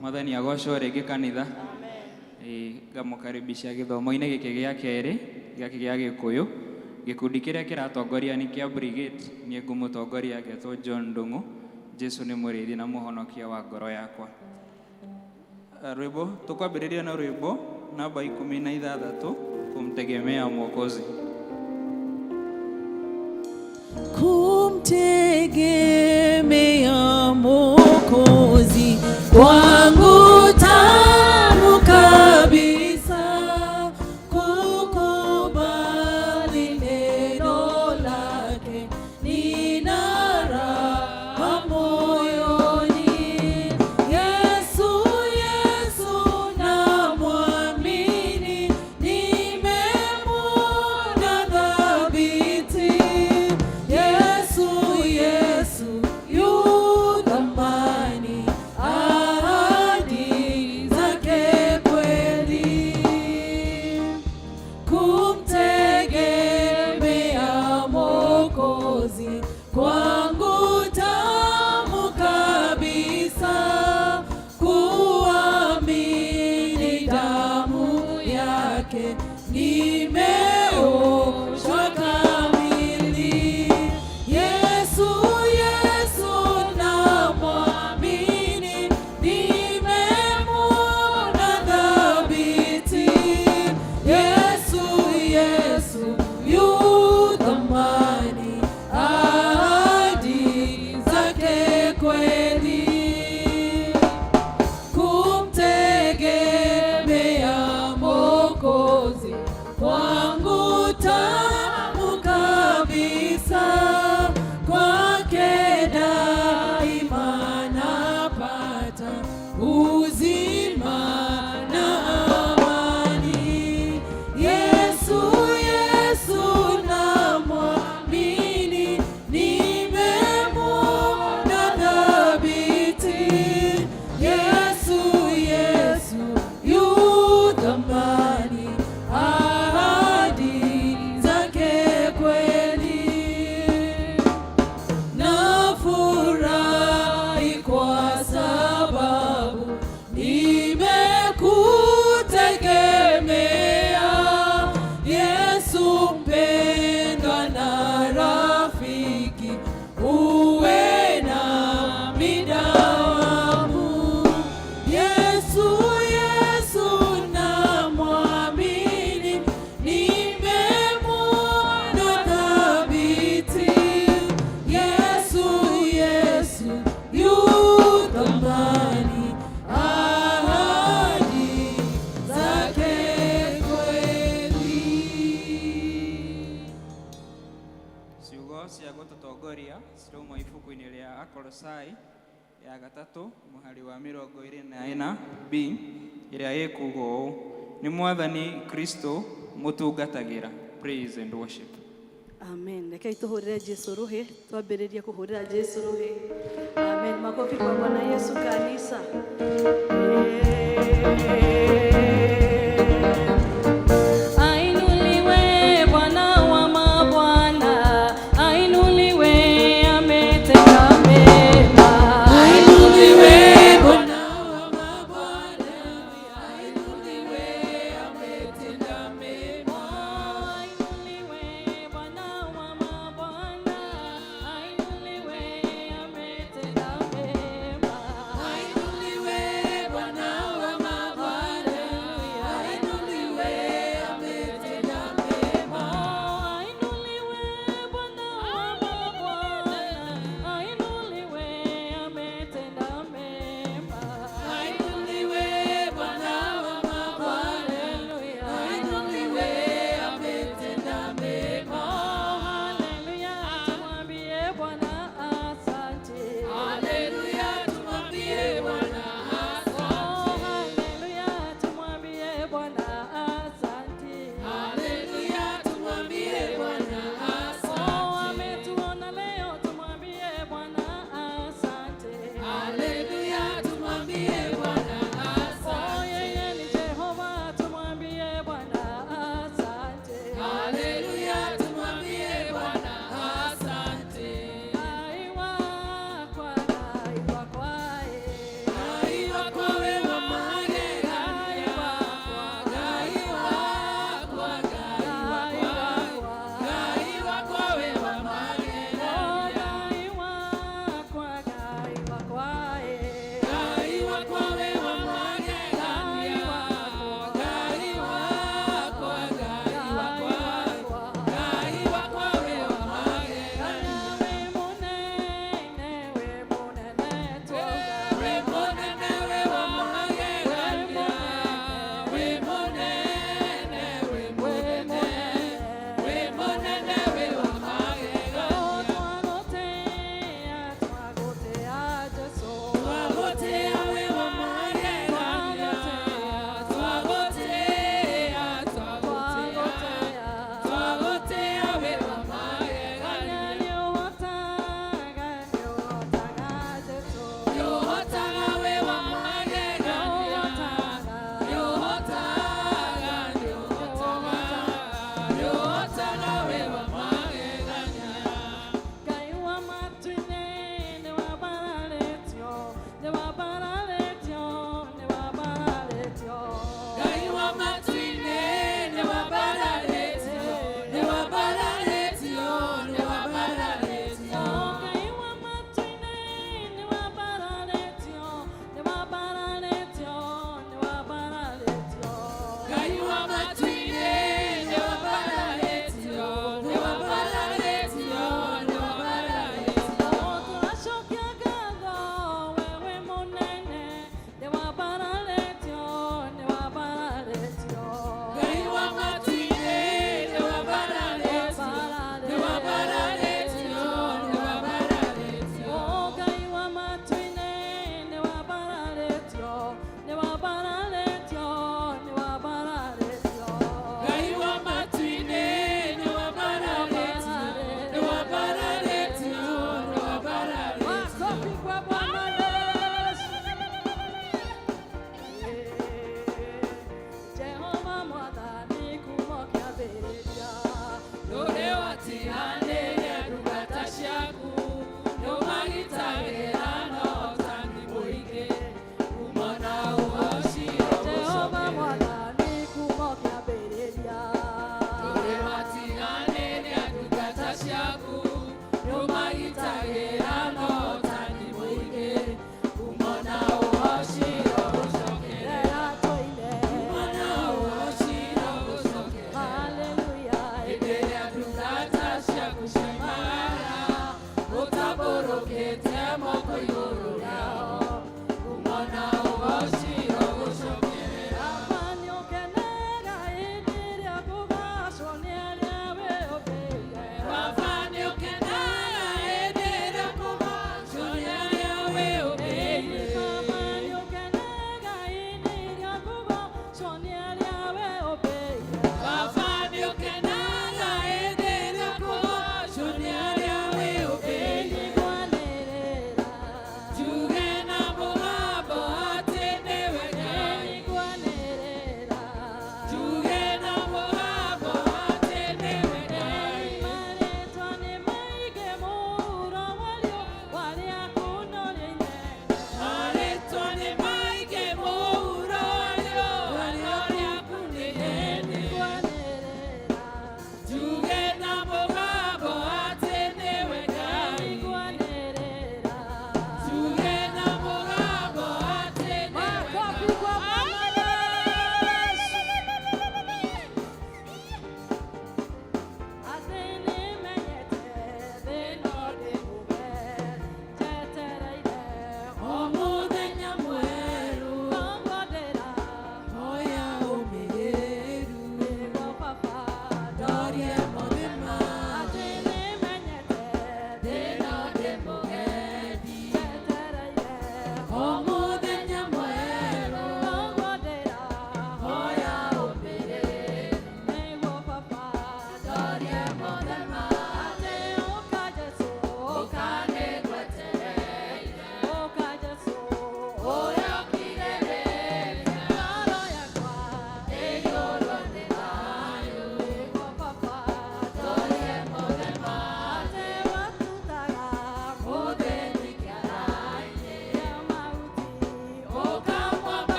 Mwathani agocwo rĩngĩ kanitha. Ngamukaribisha gĩthomo-inĩ gĩkĩ gĩa kerĩ gĩkĩ gĩa Gĩkũyũ. Gĩkundi kĩrĩa kĩratongoria nĩ kĩa Brigade. Niĩ ngũmũtongoria agetwo John Ndung'u. Jesu nĩ mũrĩithi na mũhonokia wa ngoro yakwa. Rwĩmbo tũkwambĩrĩria na rwĩmbo namba 16, kumtegemea Mwokozi. Kumtegemea Mwokozi kwangu tamu kabisa, kukubali neno lake nina raha moyoni. Yesu, Yesu namwamini, nimemwona thabiti. Yesu, Yesu yu thamani, ahadi zake kweli. Kumtegemea Mwokozi kwangu tamu kabisa, kuamini damu yake nimeoshwa kamili. Yesu, Yesu namwamini, nimemwona thabiti. Yesu, Yesu yu thamani, ahadi zake kweli. Kumtegemea Mwokozi kwangu tamu kabisa, kwake daima napata uzima na amani. Yesu, Yesu namwamini, nimemwona thabiti. Yesu, Yesu yu thamani, ahadi zake kweli. Nafurahi kwa sababu nimekutegemea, Yesu mpendwa na rafiki, uwe nami dawamu. Yesu, Yesu namwamini, nimemwona thabiti. Yesu, Yesu yu thamani, ahadi zake kweli. Ciugo cia gũtũtongoria cirauma ibuku-inĩ rĩa Akolosai ya 3 mũhari wa 24b, ĩrĩa ĩkuuga ũũ: nĩ Mwathani Kristo mũtungatagĩra. Praise and worship. Amen. Rekei tuhurire Jesu ruhi, twambĩrĩrie kuhurira Jesu ruhi. Amen. Makofi kwa Bwana Yesu kanisa. Ainuliwe Bwana wa mabwana, ainuliwe, ametenda mema. Ainuliwe Bwana wa mabwana, ainuliwe, ametenda mema. Ainuliwe Bwana wa mabwana, ainuliwe, ametenda mema. Ainuliwe Bwana wa mabwana, ainuliwe,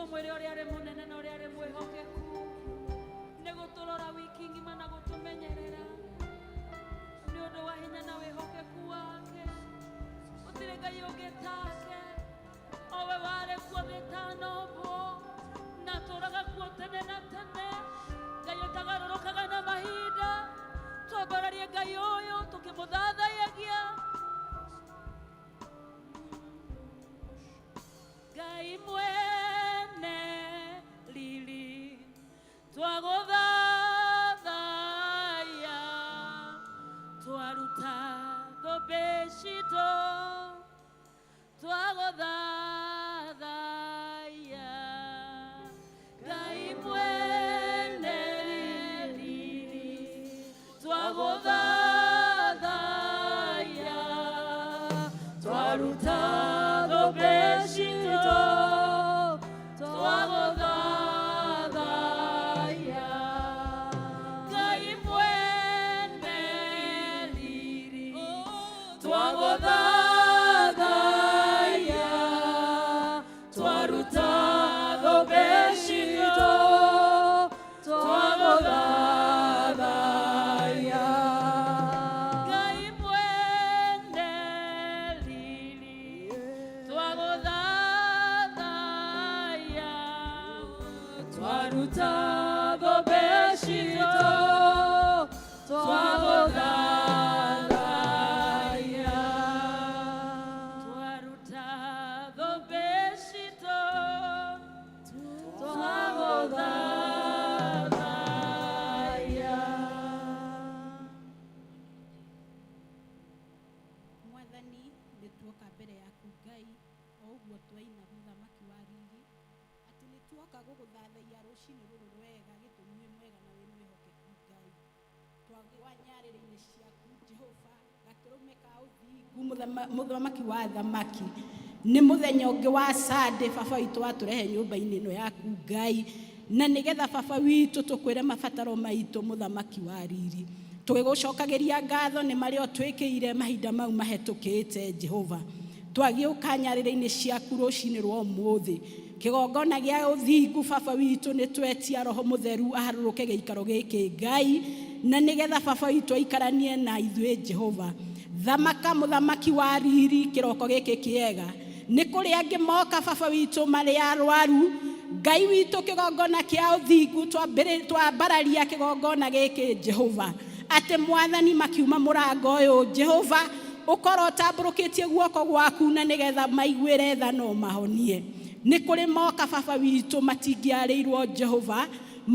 tumwire uri ari munene na uri ari mwihokeku ni guturora wiki ngima na gutumenyerera ni undu wa hinya na wihokeku wake utire Ngai ungi take owe wari kuo thitanobo na turaga kuo tene na tene Ngai utagarurukaga na mahinda twambararie Ngai uyu tukimuthathaiyagia Ngai mwene riri twaguthathaiya twaruta thũmbĩ citũ twaguthathaiya Ngai mwene riri twaguthathaiya twaruta thũmbĩ citũ twaguthathaiya Ngai mwene riri twaguthathaiya twaruta thũmbĩ citũ twaguthathaiya Ngai mwene riri twaguthathaiya twaruta thũmbĩ citũ twaguthathaiya twaruta thũmbĩ citũ twaguthathaiya Mwathani nituoka mbere yaku Ngai o ũguo twaina mũthamaki wa riri atĩ nituoka gũgũthathaiya rũcinĩ rũrũ rwega gĩtũmi wĩ mwega na wĩ mwĩhokeku Ngai twagwa nyarĩrĩ-inĩ ciaku Jehova gatũrũme ka ũthingu mũthamaki wa thamaki nĩ mũthenya ũngĩ wa Sunday baba witũ watũrehe nyũmba-inĩ ĩno yaku Ngai na nĩgetha baba witũ tũkwĩre mabataro maitũ mũthamaki wa riri twĩgũcokagĩria ngatho nĩ marĩ o twĩkĩire mahinda mau mahetũkĩte Jehova twagĩũka nyarĩrĩ-inĩ ciaku rũcinĩ rwa ũmũthĩ kĩgongona gĩa ũthingu baba witũ nĩ twetia Roho Mũtheru aharũrũke gĩikaro gĩkĩ Ngai na nĩgetha baba witũ aikaranie na ithuĩ Jehova thamaka mũthamaki wa riri kĩroko gĩkĩ kĩega nĩ kũrĩ angĩ moka baba witũ marĩ arwaru Ngai witũ kĩgongona kĩa ũthingu twambararia kĩgongona gĩkĩ Jehova atĩ mwathani makiuma mũrango ũyũ Jehova ũkorwo ũtambũrũkĩtie guoko gwaku na nĩgetha maiguĩre tha no mahonie nĩ kũrĩ moka baba witũ matingĩarĩirwo Jehova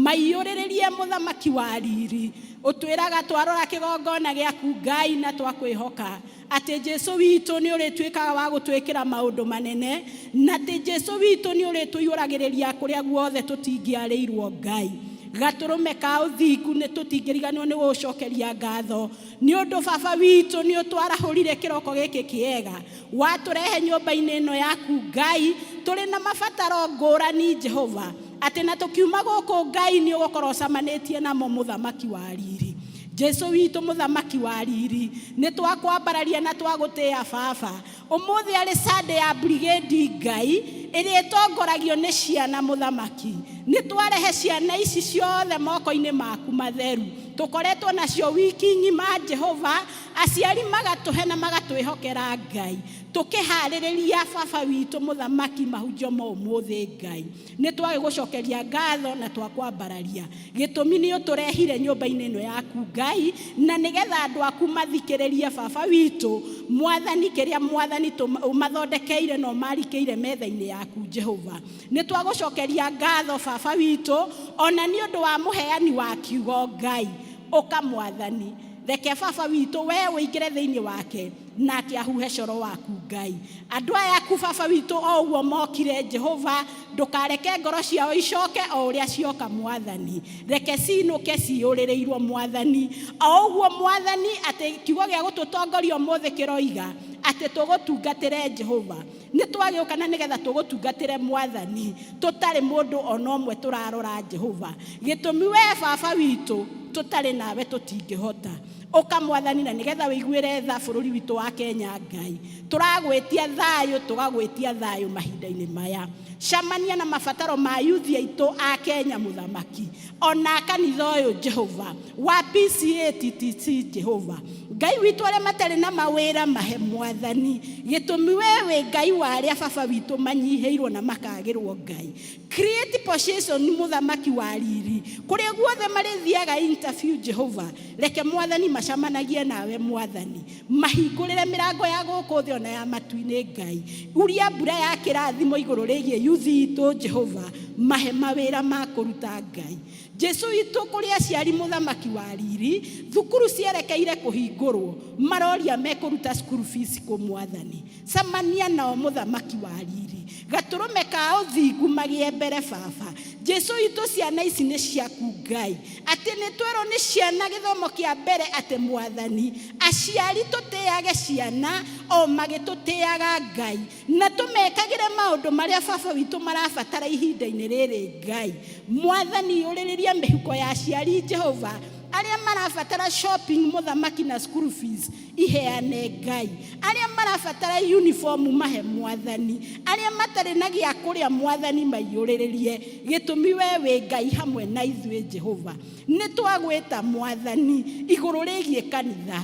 maiyũrĩrĩrie mũthamaki wa riri ũtwĩraga twarora kĩgongona gĩaku Ngai na twakwĩhoka atĩ Jesu witũ nĩ ũrĩtuĩkaga wa gũtwĩkĩra maũndũ manene na atĩ Jesu witũ nĩ ũrĩtũiyũragĩrĩria kũrĩa guothe tũtingĩarĩirwo Ngai gatũrũme ka ũthingu nĩ tũtingĩriganĩrwo nĩ gũcokeria ngatho nĩ ũndũ baba witũ nĩ ũtwarahũrire kĩroko gĩkĩ kĩega watũrehe nyũmba-inĩ ĩno yaku Ngai tũrĩ na mabataro ngũrani Jehova atĩ na tũkiuma gũkũ Ngai nĩ ũgũkorwo ũcamanĩtie namo mũthamaki wa riri Jesu witũ mũthamaki wa riri nĩ twakwambararia na twagũtĩĩa baba ũmũthĩ arĩ Sunday ya brigade Ngai ĩrĩa ĩtongoragio nĩ ciana mũthamaki nĩ twarehe ciana ici ciothe moko-inĩ maku matheru tũkoretwo nacio wiki ng'ima Jehova aciari magatũhe na magatwĩhokera Ngai tũkĩharĩrĩria baba witũ mũthamaki mahunjio ma ũmũthĩ Ngai nĩ twagĩgũcokeria ngatho na twakwambararia gĩtũmi nĩ ũtũrehire nyũmba-inĩ ĩno yaku Ngai na nĩgetha andũ aku mathikĩrĩrie baba witũ mwathani kĩrĩa mwathani mathondekeire no marikĩire metha-inĩ yaku Jehova nĩ twagũcokeria ngatho baba witũ ona nĩ ũndũ wa mũheani wa kiugo Ngai ũka mwathani reke baba witũ we ũingĩre thĩinĩ wake nake ahuhe coro waku Ngai andũ aya aku baba witũ o ũguo mokire Jehova ndũkareke ngoro ciao icoke o ũrĩa cioka mwathani reke cinũke ciũrĩrĩirwo mwathani o ũguo mwathani atĩ kiugo gĩa gũtũtongoria ũmũthĩ kĩroiga atĩ tũgũtungatĩre Jehova nĩ twagĩũka na nĩgetha tũgũtungatĩre mwathani tũtarĩ mũndũ ona ũmwe tũrarora Jehova gĩtũmi we baba witũ tũtarĩ nawe tũtingĩhota Oka mwathani na nigetha wiguire tha bururi witu wa Kenya Ngai. Turagwitia thayo, tugagwitia thayo mahinda-ini maya. Camania na mabataro ma yuthi aitu a Kenya muthamaki. Ona kanitha uyu Jehova wa PCA TTC Jehova. Ngai witu aria matari na mawira mahe mwathani. Gitumi wewe Ngai wa aria baba witu manyiheirwo na makagirwo Ngai. Create position ni muthamaki wa riri. Kuria guothe marithiaga interview Jehova. Reke mwathani macamanagie nawe mwathani. Mahingurire mirango ya guku thi ona ya matu-ini Ngai. Uria mbura ya kirathimo iguru rigie yuthi itu Jehova. Mahe mawira ma kuruta Ngai. Jesu itu kuria ciari muthamaki wa riri. Thukuru cierekeire kuhingurwo. Maroria mekuruta school fees ku mwathani. Camania nao muthamaki wa riri. Gaturume ka uthingu magie mbere baba. Jesu itu ciana ici ni ciaku Ngai. Ati ni twero ni ciana githomo kia mbere ati mwathani. Aciari tutiage ciana o magitutiaga Ngai. Na tumekagire maundu maria baba witu marabatara ihinda-ini riri Ngai. Mwathani uririria mihuko ya aciari Jehova. Aria marabatara shopping muthamaki na school fees iheane Ngai. Aria marabatara uniform mahe mwathani. Aria matari na gia kuria mwathani maiyuriririe. Gitumi wewe Ngai hamwe na ithuĩ Jehova. Ni twagwita mwathani iguru rigie kanitha.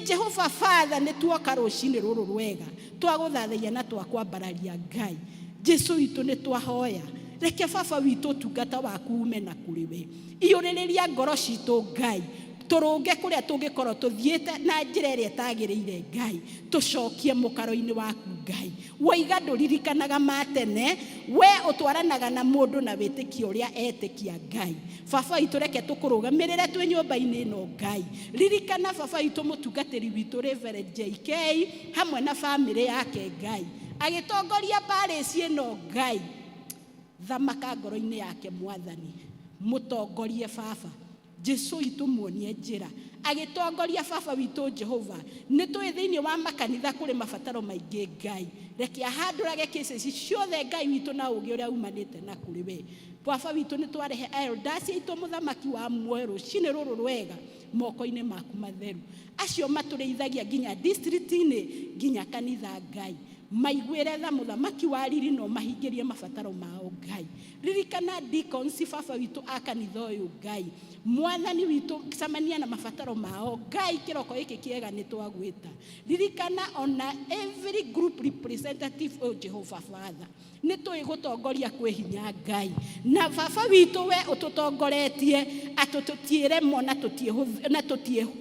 Jehova Father ni tuoka rucini ruru rwega. Twaguthathaia na twakwambararia Ngai. Jesu itu ni twahoya. Reke baba witu tungata waku ume na kuri we. Iuririria ngoro citu Ngai. Turunge kuria tungikorwo tuthiete na njira iria tagiriire Ngai. Tucokie mukaro-ini waku Ngai. Waiga nduririkanaga matene. We utwaranaga na mundu na witikio uria etikia Ngai. Baba itu reke tukurugamirire twi nyumba-ini ino Ngai. Ririkana baba itu mutungatiri witu Reverend JK hamwe na family yake Ngai. Agitongoria palace ino Ngai. Thamaka ngoro-ini yake mwathani. Mutongorie baba. Jesu itu muonie njira. Agitongoria baba witu Jehova. Ni twi thiini wa makanitha kuri mabataro maingi Ngai. Reke ahandurage cases ciothe Ngai witu na ugi uria umanite na kuri we. Baba witu ni twarehe elders itu muthamaki wa muoyo rucini ruru rwega moko-ini maku matheru. Acio matureithagia nginya district-ini nginya kanitha Ngai. Maiguire tha muthamaki wa riri no mahingirie mabataro mao Ngai. Ririkana deacons baba witu akanitha uyu Ngai. Mwathani witu camania na mabataro mao Ngai kiroko iki kiega ni twagwita. Ririkana ona every group representative o Jehova Father. Ni twigutongoria kwi hinya Ngai. Na baba witu we ututongoretie atututiire mona tutie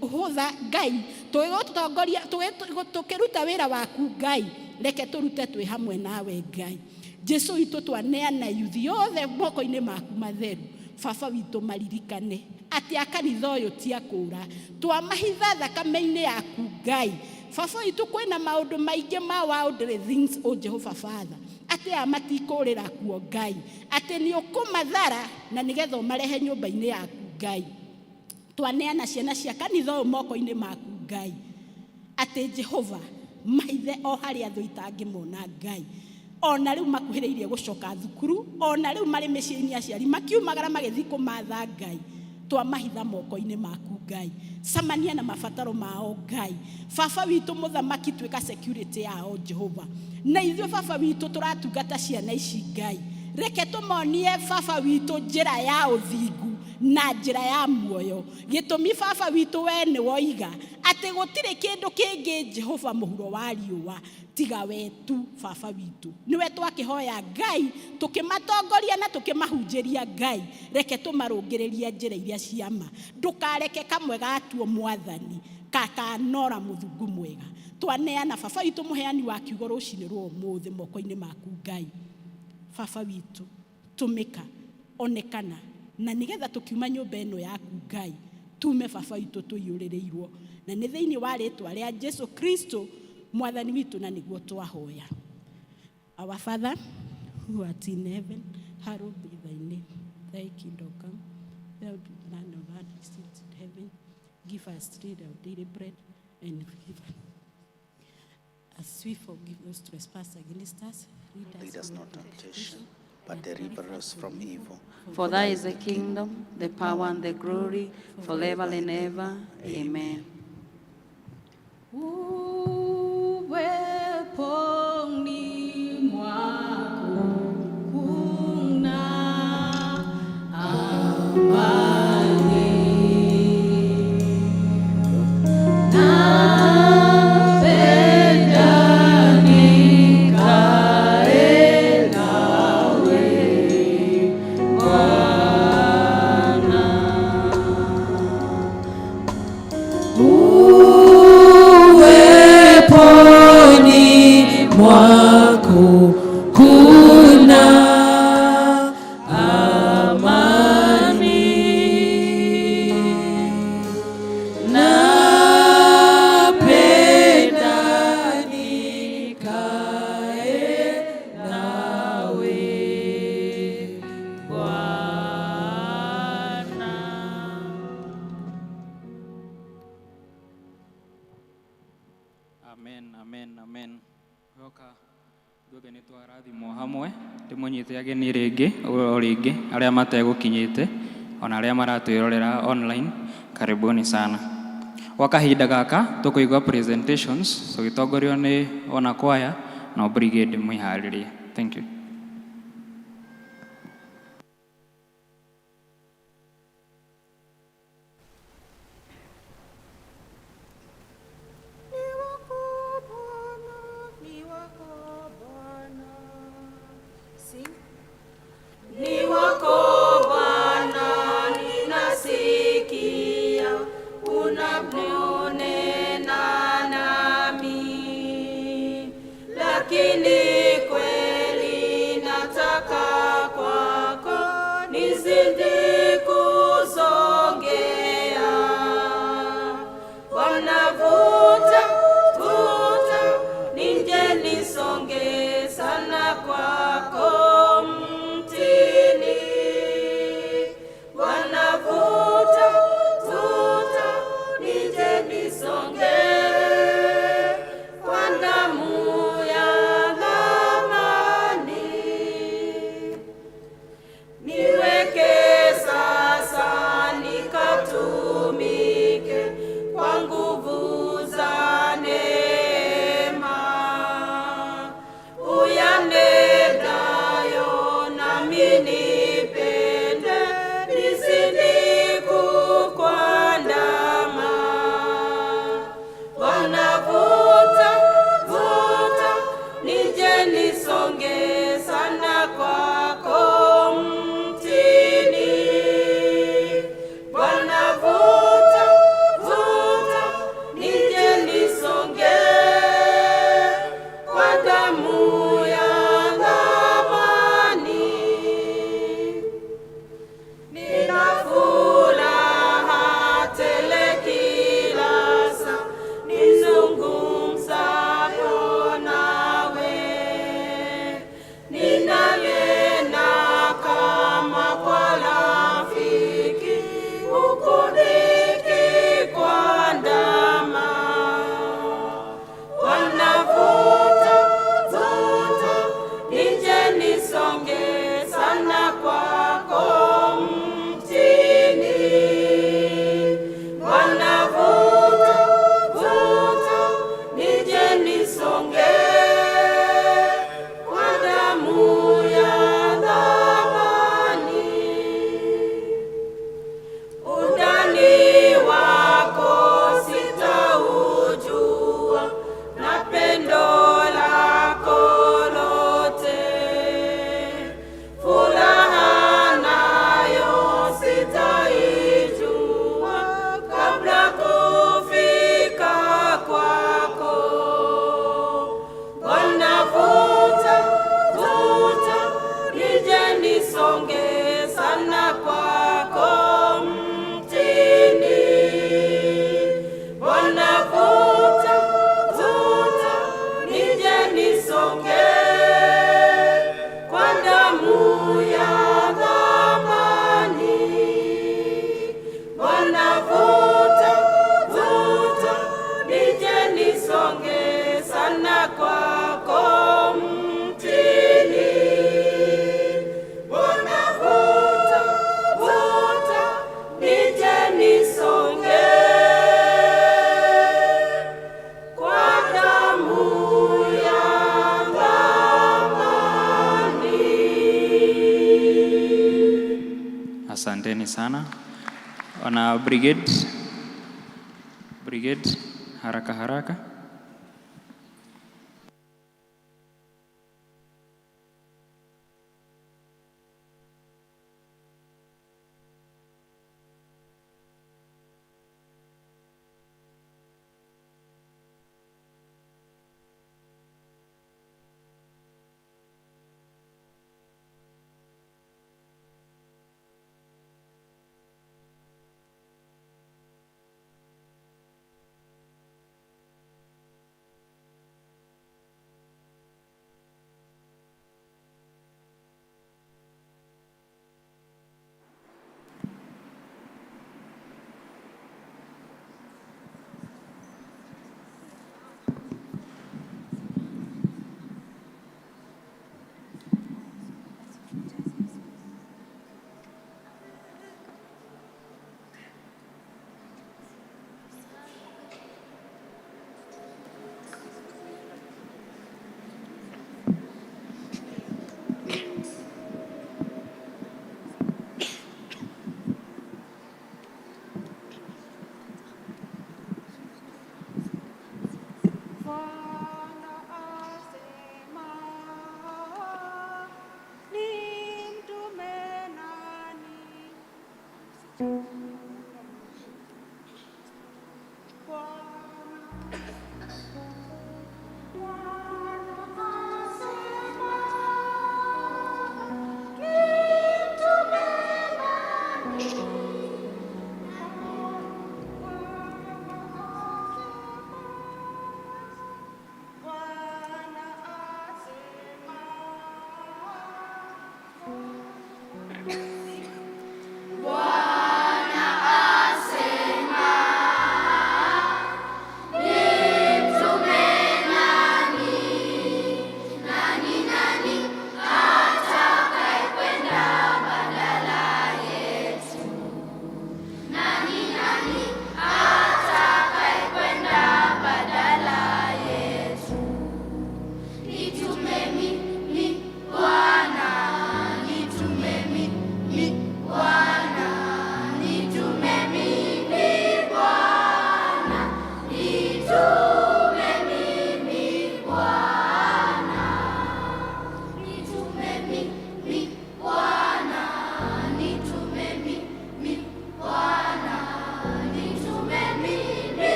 hutha Ngai. Twigutongoria tukiruta wira waku Ngai. Reke turute twi hamwe nawe Ngai. Jesu itu twaneana yuthi yothe moko-ini maku matheru. Baba witu maririkane ati akanitha uyu ti akura. Twamahitha thakame-ini yaku Ngai. Baba witu kwina maundu maingi ma worldly things o Jehova Father. Ati amatikurira kuo Ngai. Ati ni ukumathara na nigetha marehe nyumba-ini yaku Ngai. Twaneana ciana cia kanitha uyu moko-ini maku Ngai. Ati Jehova maithe o haria thu itangimona Ngai. Ona riu makuhiriirie gucoka thukuru. Ona riu mari micii-ini aciari makiumagara magithi kumatha Ngai. Twamahitha moko-ini maku Ngai. Camania na mabataro mao Ngai. Baba witu muthamaki twika security yao Jehova. Na ithuĩ baba witu turatungata ciana ici Ngai. Reke tumonie baba witu njira ya uthingu na njira ya muoyo. Gitumi baba witu we ni woiga ati gutire kindu kingi Jehova muhuro wa riua tiga wetu baba witu. Niwe twakihoya Ngai tukimatongoria na tukimahunjiria Ngai. Reke tumarungiririe njira iria ciama. Ndukareke kamwe gatuo mwathani kakanora muthungu mwega. Twaneana baba witu muheani wa kiugo rucini rwa umuthi moko-ini maku Ngai. Baba witu tumika onekana na nigetha tukiuma nyumba ino yaku Ngai tume baba witu tuyuririirwo na ni thiini wa ritwa ria Jesu Kristo mwathani witu na niguo twahoya. Our Father who art in heaven, hallowed be thy name. Thy kingdom come. Thy will be done on earth as it is in heaven. Give us today our daily bread and forgive us as we forgive those trespass against us. Lead us not into temptation, but deliver us from evil. For thine is the kingdom, the power, and the glory, forever and ever. Amen. Uweponi mwako kuna amani. Napenda nikae nawe Bwana. Uweponi mwako kuna amani. Napenda nikae nawe Bwana. Amen, amen, amen. Goka nduge nĩ twarathimwo hamwe ndĩmũnyite ageni rĩngĩ o rĩngĩ arĩa mategũkinyĩte ona arĩa maratwĩrorera online, karibuni sana. Gwa kahinda gaka tũkũigua presentations tũgĩtongorio nĩ ona kwaya na brigade mwĩharĩrie. Thank you. Ni wako Bwana, ninasikia unaponena nami, lakini kweli nataka kwako nizidi kusongea. Bwana, vuta vuta nije nisonge sana kwako mtini. Bwana, vuta vuta nije nisonge kwa damu ya thamani. Niweke sasa nikatumike kwa nguvu za neema. Uyanenayo nami nipende, nizidi kukuandama. Bwana, vuta vuta nije nisonge sana kwako mtini. Bwana, vuta vuta nije nisonge kwa damu ya thamani. Nina furaha tele kila saa nizungumzapo nawe. Ninanena kama kwa rafiki, huku nikikuandama. Bwana, vuta vuta nije nisonge sana kwako mtini. Bwana, vuta vuta nije nisonge kwa damu ya thamani. Undani wako sitaujua, na pendo lako lote. Furaha nayo sitaijua kabla kufika kwako. Bwana, vuta vuta nije nisonge sana kwako mtini. Bwana, vuta vuta nije nisonge kwa damu ya thamani. Bwana, vuta vuta nije nisonge sana kwako mtini. Asanteni sana. Wana brigade, haraka haraka.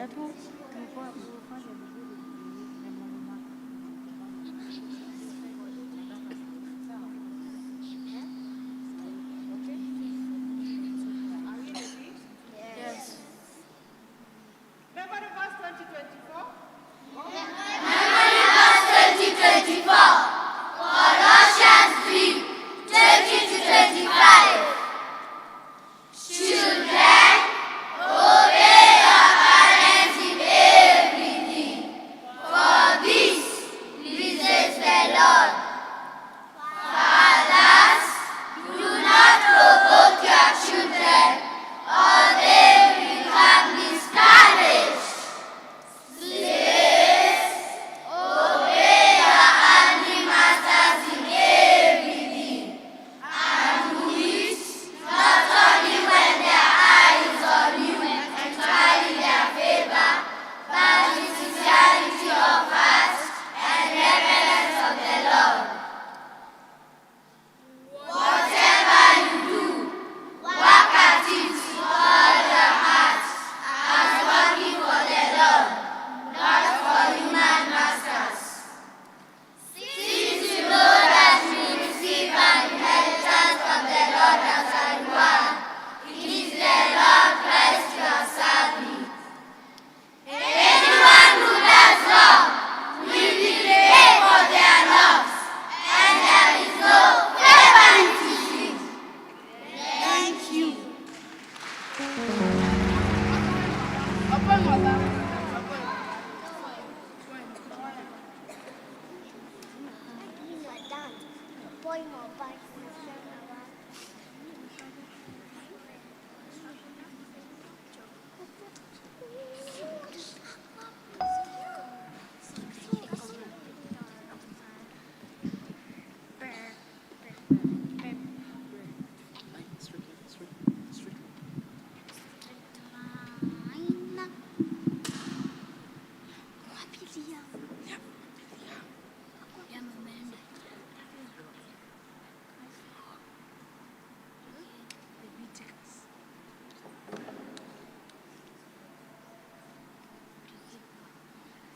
Memory verse 2024.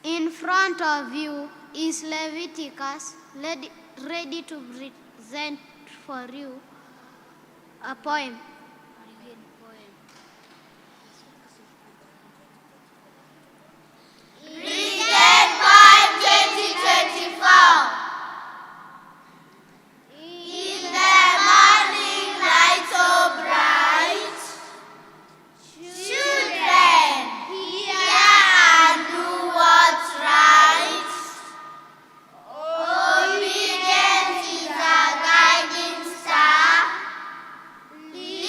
In front of you is Leviticus, ready to present for you a poem. Lead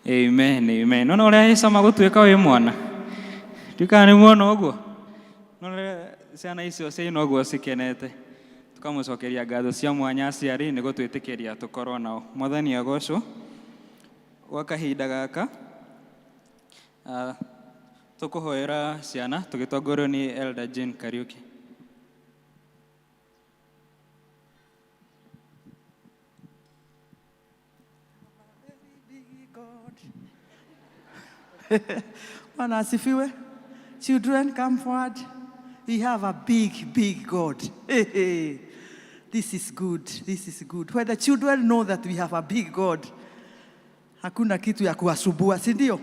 Amen, amen. Nona ule sama gutuika wi mwana. Tuika ni mwana uguo. Nona ciana icio ciina uguo cikenete. Tukamucokeria ngatho cia mwanya aciari niguo twitikiria tukorwo nao. Mwathani agocwo. Gwa kahinda gaka tukuhoera ciana tugitongorwo ni Elder Jane Kariuki. Bwana asifiwe. Children, come forward. We have a big God. This is good. This is good. When the children know that we have a big God, hakuna kitu ya kuwasumbua, si ndio?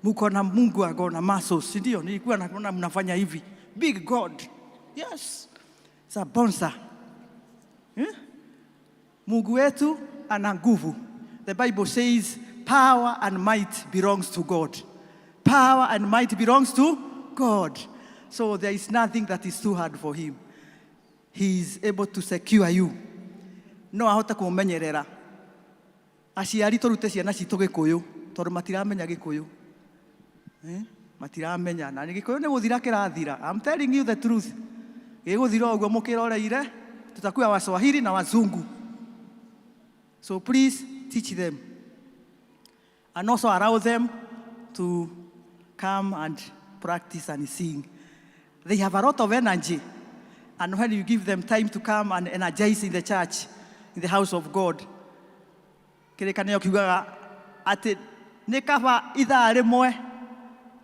Muko na Mungu ako na muscles, si ndio? Nilikuwa naona mnafanya hivi. Big God. Yes. It's a bonza. Mungu wetu ana nguvu. The Bible says power and might belongs to God. Power and might belongs to God. So there is nothing that is too hard for him. He is able to secure you. No ahota kumumenyerera. Aciari torute ciana citu Gikuyu tondu matiramenya Gikuyu. Matiramenya na Gikuyu ni guthira kirathira. I'm telling you the truth. Giguthira uguo mukiroreire tutakuwa Waswahili na Wazungu. So please teach them. And also allow them to come and practice and sing. They have a lot of energy. And when you give them time to come and energize in the church, in the house of God, kirikanio kiugaga ati ni kaba ithaa rimwe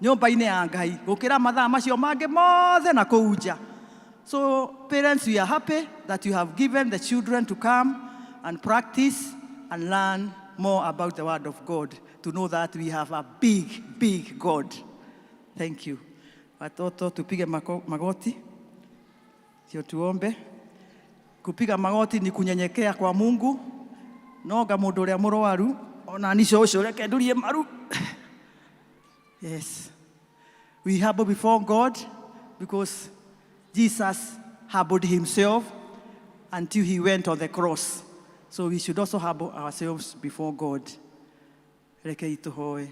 nyumba-ini ya Ngai gukira mathaa macio mangi mothe na kuunja. So parents, we are happy that you have given the children to come and practice and learn more about the word of God, to know that we have a big God. Thank you. Watoto tupige magoti. Sio tuombe. Kupiga magoti ni kunyenyekea kwa Mungu. Noga mundu uria murwaru ona nicio ucio reke ndurie maru. Yes. We humble before God because Jesus humbled himself until he went on the cross. So we should also humble ourselves before God. Reke ituhoe.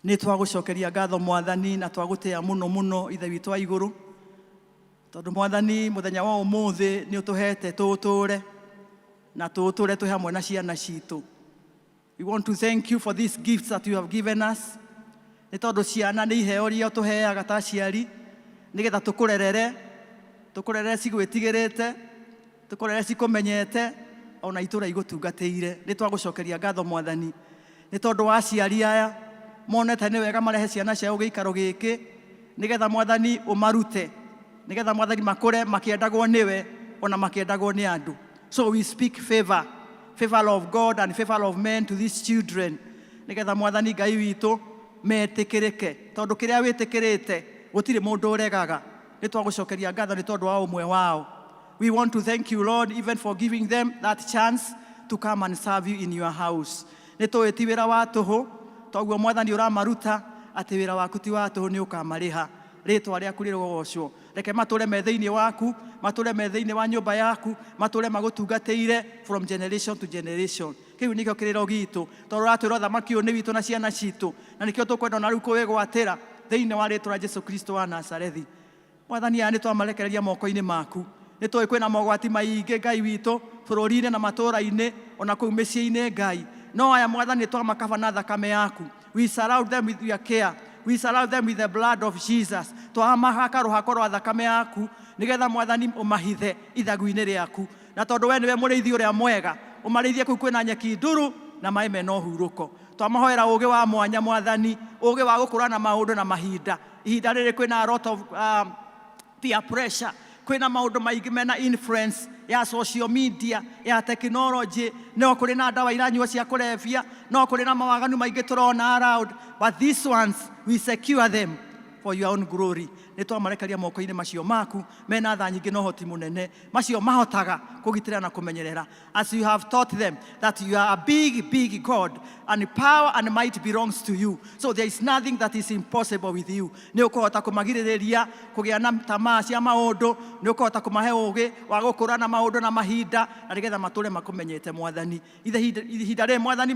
Ni twagucokeria ngatho Mwathani na twagutia muno ithe witu wa iguru. Tondu Mwathani muthenya wa umuthi ni utuhete tuture na tuture tu hamwe na ciana citu. We want to thank you for these gifts that you have given us. Ni tondu ciana ni iheo ria tuheaga ta ciari nigetha tukurerere cigwitigirite, tukurerere cikumenyete ona itura igutungateire. Ni twagucokeria ngatho Mwathani ni tondu wa ciari aya monete ni wega marehe ciana ciao giikaro giki nigetha Mwathani umarute, nigetha Mwathani makure makiendagwo niwe ona makiendagwo ni andu. So we speak favor of God and favor of men to these children. Nigetha Mwathani Ngai witu metikirike tondu kiria witikirite gutire mundu uregaga. Ni twagucokeria ngatho ni tondu wa umwe wao. We want to thank you, Lord, even for giving them that chance to come and serve you in your house. Ni tuwiti wira wa tuhu toguo Mwathani uramaruta ati wira waku ti wa tuhu ni ukamariha. Ritwa riaku rirogocwo. Reke mature methe-ini waku, mature methe-ini wa nyumba yaku, mature magutungateire from generation to generation. Kiu nikio kiriro gitu tondu ratwira thamaki uyu ni witu na ciana citu na nikio tukwenda na riu kuwigwatira thiini wa ritwa Jesu Kristo wa Nazarethi. Mwathani aya ni twamarekereria moko-ini maku. Ni tui kwina mogwati maingi Ngai witu bururi-ini na matura-ini ona kuu micii-ini Ngai. No aya Mwathani twamakaba na thakame yaku. We surround them with your care. We surround them with the blood of Jesus. Twamahaka ruhako rwa thakame yaku nigetha Mwathani umahithe ithagu-ini riaku. Na tondu we niwe muriithi uria mwega umarithie kuu kwina nyeki nduru na mai mena uhuruko. Twamahoera ugi wa mwanya Mwathani, ugi wa gukurana maundu na mahinda. Ihinda riri kwina a lot of peer pressure, kwina maundu maingi mena influence ya social media, ya technology, no kuri na ndawa iranyua cia kurevia, no kuri na mawaganu maingi turona around, but these ones we secure them for your own glory. Nĩ twamarekeria moko-inĩ macio maku mena tha nyingĩ na ũhoti mũnene macio mahotaga kũgitĩra na kũmenyerera. As you have taught them that you are a big God and power and might belongs to you, so there is nothing that is impossible with you. Nĩ ũkũhota kũmagirĩrĩria kũgĩa na tamaa cia maũndũ, nĩ ũkũhota kũmahe ũũgĩ wa gũkũrana maũndũ na mahinda na nĩgetha matũre makũmenyete Mwathani. Ihinda rĩrĩ Mwathani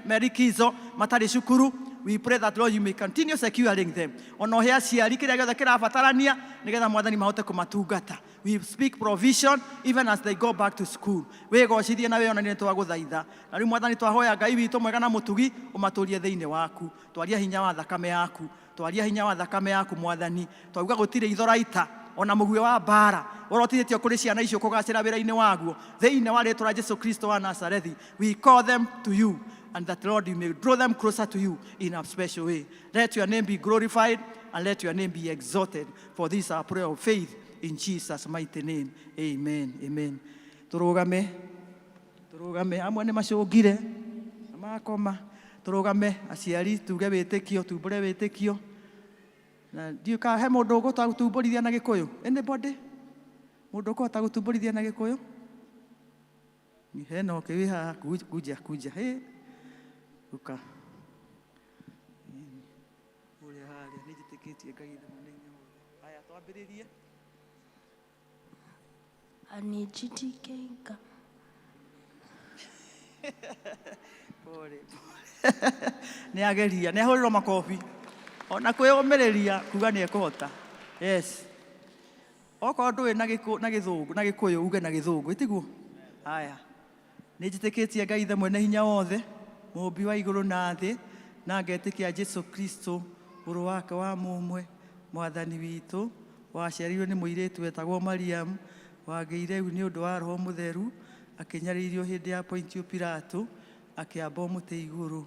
merikizo matarĩ cukuru, we pray that Lord you may continue securing them. Ona ũhe aciari kĩrĩa gĩothe kĩrabatarania nĩgetha Mwathani mahote kũmatungata. We speak provision even as they go back to school. Wĩgocithie na wĩonanie twagũthaitha. Na rĩu Mwathani twahoya Ngai witũ mwega na mũtugi ũmatũrie thĩinĩ waku. Twaria hinya wa thakame yaku. Twaria hinya wa thakame yaku Mwathani. Twauga gũtirĩ ithoraita ona mũguĩ wa mbara ũrotithĩtio kũrĩ ciana icio kũgacĩra wĩra-inĩ waguo thĩinĩ wa rĩĩtwa rĩa Jesu Kristo wa Nazarethi. We call them to you, and that Lord you may draw them closer to you in a special way. Let your name be glorified and let your name be exalted. For this our prayer of faith in Jesus' mighty name. Amen. Amen. Tũrũgame amwe nĩ macũngire na makoma. Tũrũgame aciari tuge wĩtĩkio, tumbũre wĩtĩkio. Na ndiũ ka he mũndũ ũgũta gũtumbũrithia na Gĩkũyũ? Anybody? Mũndũ ũkũhota gũtumbũrithia na Gĩkũyũ? Hena ũkĩ wĩ haha, kuja. Uka. Ũrĩa harĩa nĩ njĩtĩkĩtie Ngai thĩinĩ wothe. Haya twambĩrĩrie. Anijitikeka. Pole. Nĩ ageria, nĩ ahũrĩrwo makobi. Ona kwĩyũmĩrĩria kuga nĩ ekũhota. Yes. Okorwo ndũĩ na Gĩthũngũ, na Gĩkũyũ uge na Gĩthũngũ, ĩtiguo? Haya. Nĩ njĩtĩkĩtie Ngai ithe mwene hinya wothe, mũmbi wa igũrũ na thĩ, na ngetĩkia Jesu Kristo mũrũ wake wa mũmwe, Mwathani witũ, waciarirwo nĩ mũirĩtu wetagwo Mariamu, wagĩire nĩ ũndũ wa Roho Mũtheru, akĩnyarĩirio hĩndĩ ya Pontio Pilato, akĩamba mũtĩ igũrũ,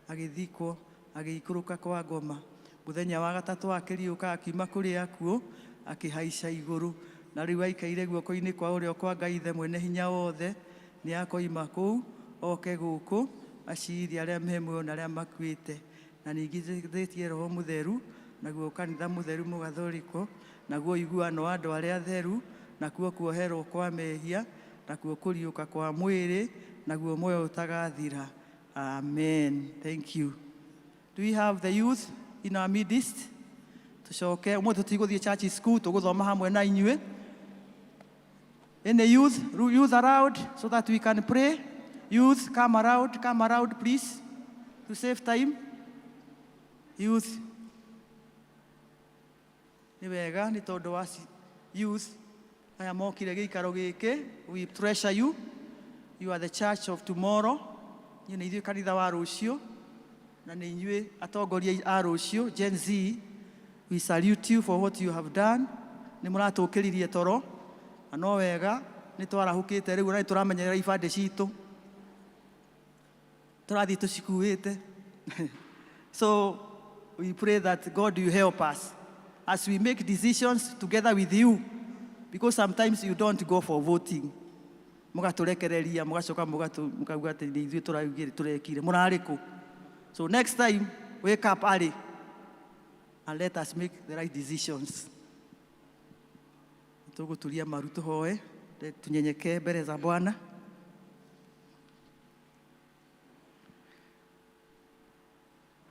agĩthikwo, agĩikũrũka kwa ngoma. Mũthenya wa gatatũ akĩriũka akiuma kũrĩ akuũ, akĩhaica igũrũ. Na rĩu aikaire guoko-inĩ kwa ũrĩo kwa Ngai ithe mwene hinya wothe, nĩ akoima kũu, oke gũkũ, aciirie arĩa me muoyo na arĩa makuĩte. Na ningĩ njĩtĩkĩtie Roho Mũtheru, naguo kanitha mũtheru mũgathoriko, naguo ũiguano wa andũ arĩa atheru, nakuo kuoherwo kwa mehia, nakuo kũriũka kwa mwĩrĩ, naguo muoyo ũtagathira. Amen. Thank you. Do we have the youth in our midst? Tucoke ũmwe tũtigũthiĩ church school tũgũthoma hamwe na inyuĩ. Any youth around so that we can pray? Youth, come around please, to save time. Youth. Nĩ wega nĩ tondũ wa youth aya mokire gĩikaro gĩkĩ. We treasure you. You are the church of tomorrow. Nĩ ithuĩ kanitha wa rũciũ na nĩ inyuĩ atongoria a rũciũ, Gen Z. We salute you for what you have done. Nĩ mũratũkĩririe toro. No wega nĩ twarahũkĩte rĩu na nĩ tũramenyerera ibandĩ citũ. Tũrathiĩ tũcikuĩte. So we pray that God will help us as we make decisions together with you, because sometimes you don't go for voting. Mũgatũrekereria mũgacoka mũkauga atĩ nĩ ithuĩ tũrekire. Mũrarĩ kũ? So next time wake up early and let us make the right decisions. Tũgũturia maru tũhoe, tunyenyekee mbere za Bwana.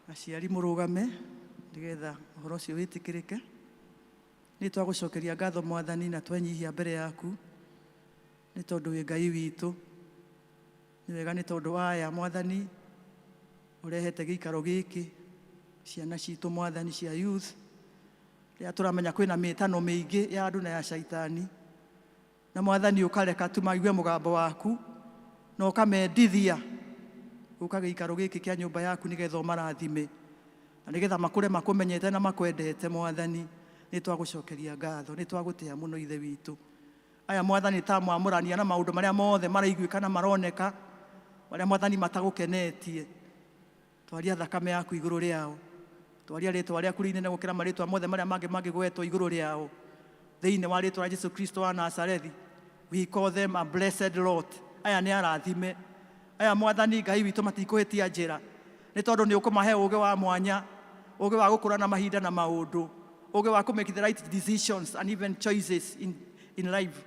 Aciari mũrũgame nĩgetha ũhoro ũcio wĩtĩkĩrĩke. Nĩ twagũcokeria ngatho Mwathani na twenyihia mbere yaku nĩ tondũ wĩ Ngai witũ. Nĩ wega nĩ tondũ wa aya Mwathani ũrehete gĩikaro gĩkĩ, ciana citũ Mwathani cia youth. Rĩrĩa tũramenya kwĩna mĩtano mĩingĩ ya andũ na ya shaitani, na Mwathani ũkareka tu maigue mũgambo waku na ũkamendithia gũka gĩikaro gĩkĩ kĩa nyũmba yaku nĩgetha ũmarathime na nĩgetha makũre makũmenyete na makwendete Mwathani. Nĩ twagũcokeria ngatho, nĩ twagũtĩĩa mũno ithe witũ. Aya Mwathani ta mwamũrania na maũndũ marĩa mothe maraiguĩka na maroneka marĩa Mwathani matagũkenetie. Twaria thakame yaku igũrũ rĩao, twaria rĩĩtwa rĩaku rĩinene gũkĩra marĩĩtwa mothe marĩa mangĩ mangĩgwetwo igũrũ rĩao. Thĩinĩ wa rĩĩtwa rĩa Jesu Kristo wa Nazarethi, we call them a blessed Lord. Aya nĩ arathime. Aya Mwathani Ngai witũ matikũhĩtia njĩra, nĩ tondũ nĩ ũkũmahe ũũgĩ wa mwanya ũgĩ wa gũkũrana mahinda na maũndũ, ũgĩ wa make the right decisions and even choices in life.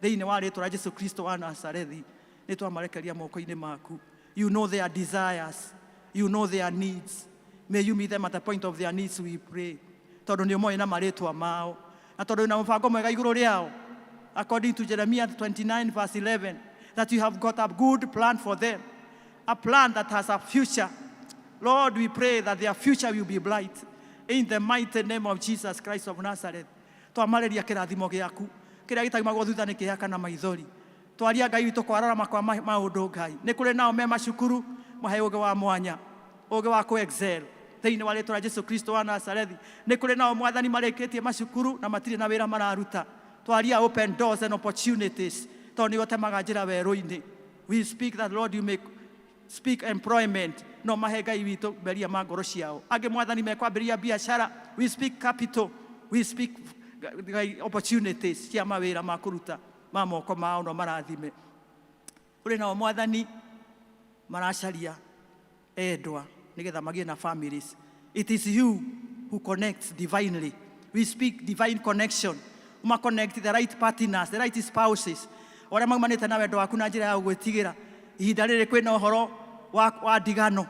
Thĩinĩ wa rĩĩtwa rĩa Jesu Kristo wa Nazarethi, nĩ twamarekeria moko-inĩ maku. You know their desires, you know their needs. May you meet them at the point of their needs, we pray. Tondũ nĩ ũmoĩ na marĩĩtwa mao, na tondũ wĩna mũbango mwega igũrũ rĩao, according to Jeremiah 29 verse 11, that you have got a good plan for them, a plan that has a future. Lord, we pray that their future will be bright. In the mighty name of Jesus Christ of Nazareth. Twamareria kĩrathimo gĩaku, kĩrĩa gĩtaumagwo thutha nĩ kĩhaka na maithori. Twaria Ngai witũ kwararama kwa maũndũ Ngai. Nĩ kũrĩ nao me macukuru, mahe ũgĩ wa mwanya, ũgĩ wa kũ-excel. Thĩinĩ wa rĩĩtwa rĩa Jesu Kristo wa Nazarethi, nĩ kũrĩ nao Mwathani marĩkĩtie macukuru na matirĩ na wĩra mararuta. Twaria open doors and opportunities. Tondũ nĩ ũtemaga njĩra werũ-inĩ. We speak that, Lord, you make speak employment. No mahe Ngai witũ meria ma ngoro ciao. Angĩ Mwathani mekwambĩrĩria biacara. We speak capital. We speak opportunities cia mawĩra ma kũruta ma moko mao no marathime. Kũrĩ nao Mwathani maracaria endwa nĩgetha magĩe na families. It is you who connects divinely. We speak divine connection. Connect the right partners, the right spouses. Ora maumanĩte na wendo waku na njĩra ya gwĩtigĩra. Ihinda rĩrĩ kwĩna ũhoro wa ndigano,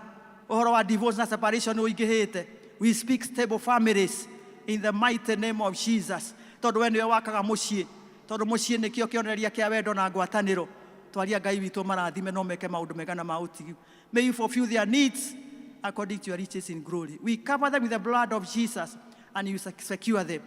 ũhoro wa divorce na separation ũingĩhĩte. We speak stable families in the mighty name of Jesus. Tondũ we nĩwe wakaga mũciĩ, tondũ mũciĩ nĩkĩo kĩonereria kĩa wendo na ngwatanĩro. Twaria Ngai witũ marathime no meke maũndũ mega na ma ũtigi. May you fulfill their needs according to your riches in glory. We cover them with the blood of Jesus and you secure them.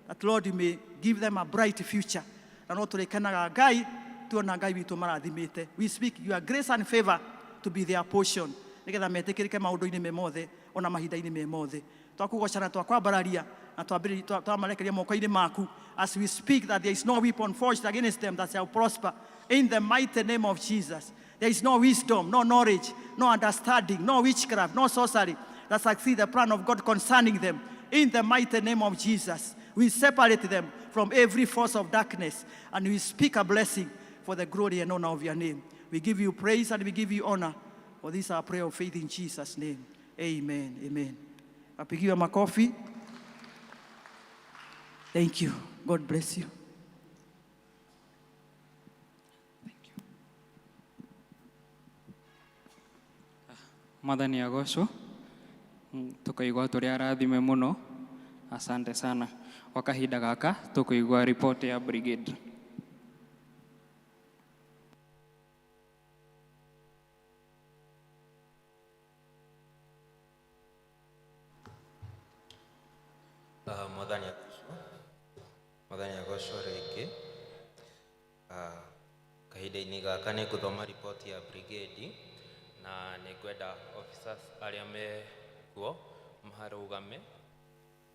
That, Lord, you may give them a bright future. Na no tũrĩkenaga Ngai, tuona Ngai witũ marathimĩte. We speak your grace and favor to be their portion. Nĩgetha metĩkĩrĩke maũndũ-inĩ me mothe, ona mahinda-inĩ me mothe. Twakũgocana twakwambararia na twamarekeria moko-inĩ maku as we speak that there is no weapon forged against them that shall prosper. In the mighty name of Jesus. There is no wisdom, no knowledge, no understanding, no witchcraft, no sorcery that succeed the plan of God concerning them. In the mighty name of Jesus. We separate them from every force of darkness and we speak a blessing for the glory and honor of your name. We give you praise and we give you honor. For this is our prayer of faith in Jesus' name. Amen. Amen. Wapigiwa makofi. Thank you. God bless you. Mwathani agocwo, tukaigua tũrĩa arathime mũno. Asante sana. Kwa kahinda gaka tukuigua report ya brigade. Mwathani agocwo rĩngĩ. Kahinda-inĩ gaka nĩ ngũthoma report ya brigade na nĩ ngwenda officers arĩa me kuo maharũgame.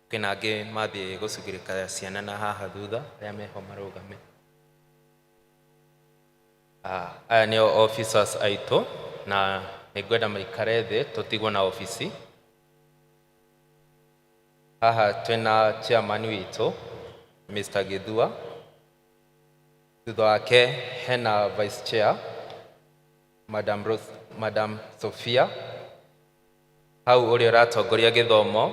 Kwĩna angĩ mathiĩ gũcugĩrĩka ciana na haha thutha arĩa meho marũgame. Aya nĩo officers aitũ na nĩ ngwenda maikare thĩ tũtigwo na ofici. Haha twĩna chairman witũ Mr. Githua. Thutha wake hena vice chair Madam Sophia. Hau ũrĩa ũratongoria gĩthomo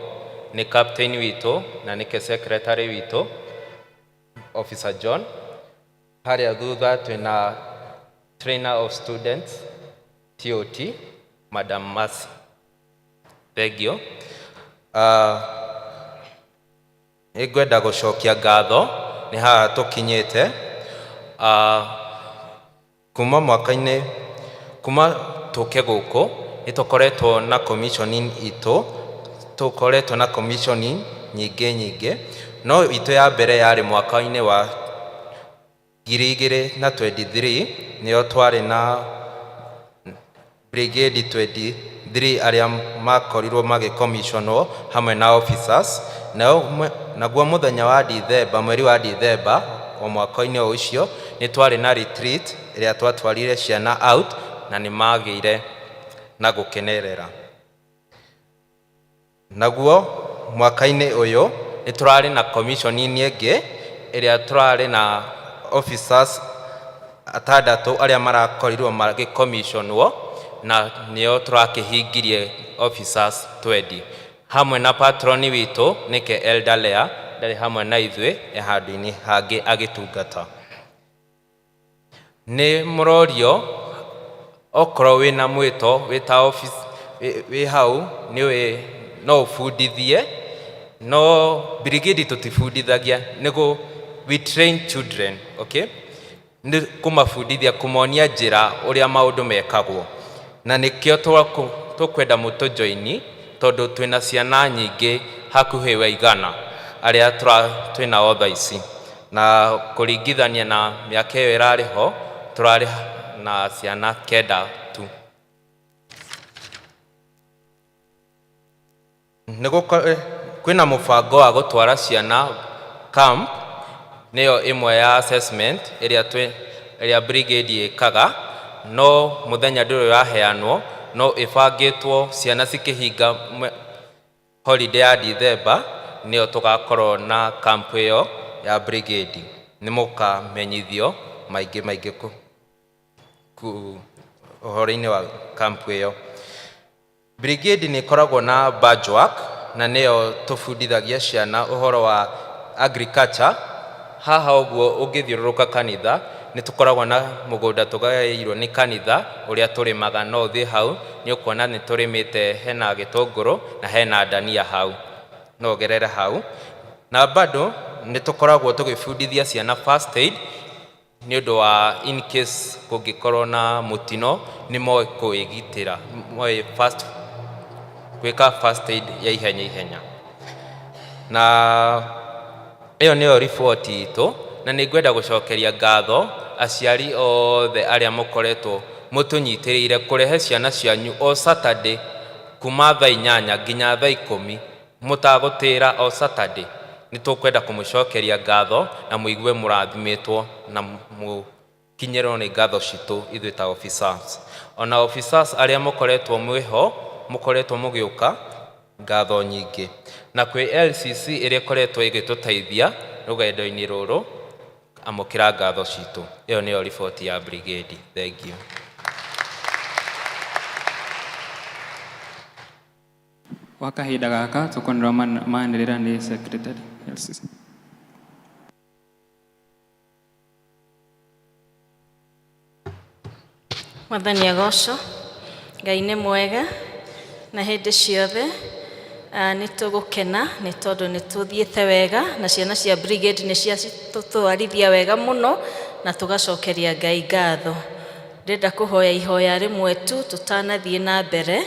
ni captain witũ na nĩke secretary witũ Officer John. Harĩa thutha twĩna trainer of students TOT Madam Mercy. Thengio. Ngwenda gũcokia ngatho nĩ haha tũkinyĩte. Kuma tũke gũkũ nĩ tũkoretwo na commissioning itũ. Tũkoretwo na commissioning nyingĩ no itũ ya mbere yarĩ mwaka-inĩ wa 2023 nĩyo twarĩ na brigade 23 arĩa makorirwo magĩcommissionwo hamwe na officers. Naguo mũthenya wa Dithemba, mweri wa Dithemba wa mwaka-inĩ ũcio nĩ twarĩ na retreat ĩrĩa twatwarire ciana out na nĩ magĩire na gũkenerera. Naguo mwaka-inĩ ũyũ nĩ tũrarĩ na commissioning ĩngĩ ĩrĩa tũrarĩ na officers 6 arĩa marakorirwo magĩcommissionwo na nĩo tũrakĩhingirie officers 20. hamwe na patroni witũ nĩke Elder Lea ndarĩ hamwe na ithuĩ handũ-inĩ hangĩ agĩtungata. Nĩ mũrorio okorwo wĩna mwĩto wĩta office wĩ hau no ũbundithie, no brigade tũtibundithagia, nĩguo we train children, okay? Nĩ kũmabundithia, kũmonia njĩra ũrĩa maũndũ mekagwo, na nĩkĩo tũkwenda mũtũjoini, tondũ twĩna ciana nyingĩ hakuhĩ wa 100 arĩa twĩna otha ici, na kũringithania na mĩaka ĩyo ĩrarĩ ho tũrarĩ na ciana 9 tu. Kwĩna mũbango wa gũtwara ciana camp, nĩyo ĩmwe ya assessment ĩrĩa brigade ĩkaga, no mũthenya ndũrĩ waheanwo, no ĩbangĩtwo ciana cikĩhinga holiday ya December, nĩyo tũgakorwo na camp ĩyo ya brigade. Nĩ mũkamenyithio maingĩ ũhoro-inĩ wa camp ĩyo. Brigade nĩ ĩkoragwo na badge work, na nĩyo tũbundithagia ciana ũhoro wa agriculture. Haha ũguo ũngĩthiũrũrũka kanitha, nĩ tũkoragwo na mũgũnda tũgaĩirwo nĩ kanitha ũrĩa tũrĩmaga, no ũthiĩ hau nĩ ũkuona nĩ tũrĩmĩte, hena gĩtũngũrũ na hena ndania hau, no ũgerere hau. Na bado nĩ tũkoragwo tũgĩbundithia ciana first aid, nĩ ũndũ wa in case kũngĩkorwo na mũtino nĩ moĩ kwĩgitĩra, moĩ gwĩka first aid ya ihenya. Na ĩyo nĩyo riboti itũ, na nĩ ngwenda gũcokeria ngatho aciari othe arĩa mũkoretwo mũtũnyitĩrĩire kũrehe ciana cianyu o Saturday kuma thaa 8 nginya thaa 10 mũtagũtĩra o Saturday. Nĩ tũkwenda kũmũcokeria ngatho na mũigue mũrathimĩtwo na mũkinyĩrwo nĩ ngatho citũ ithuĩ ta officers. Ona officers arĩa mũkoretwo mwĩho, mũkoretwo mũgĩũka, ngatho nyingĩ. Na kwĩ LCC ĩrĩa ĩkoretwo ĩgĩtũteithia rũgendo-inĩ rũrũ, amũkĩra ngatho citũ. Ĩyo nĩyo riboti ya brigade. Thank you. Wa kahinda gaka tũkonĩrwo manĩrĩra nĩ secretary LCC. Mwathani agocwo, Ngai nĩ mwega na hĩndĩ ciothe. Nĩ tũgũkena nĩ tondũ nĩ tũthiĩte wega na ciana cia brigade nĩ ciatũtwarithia wega mũno, na tũgacokeria Ngai ngatho. Ndĩrenda kũhoya ihoya rĩmwe tu tũtanathiĩ na mbere.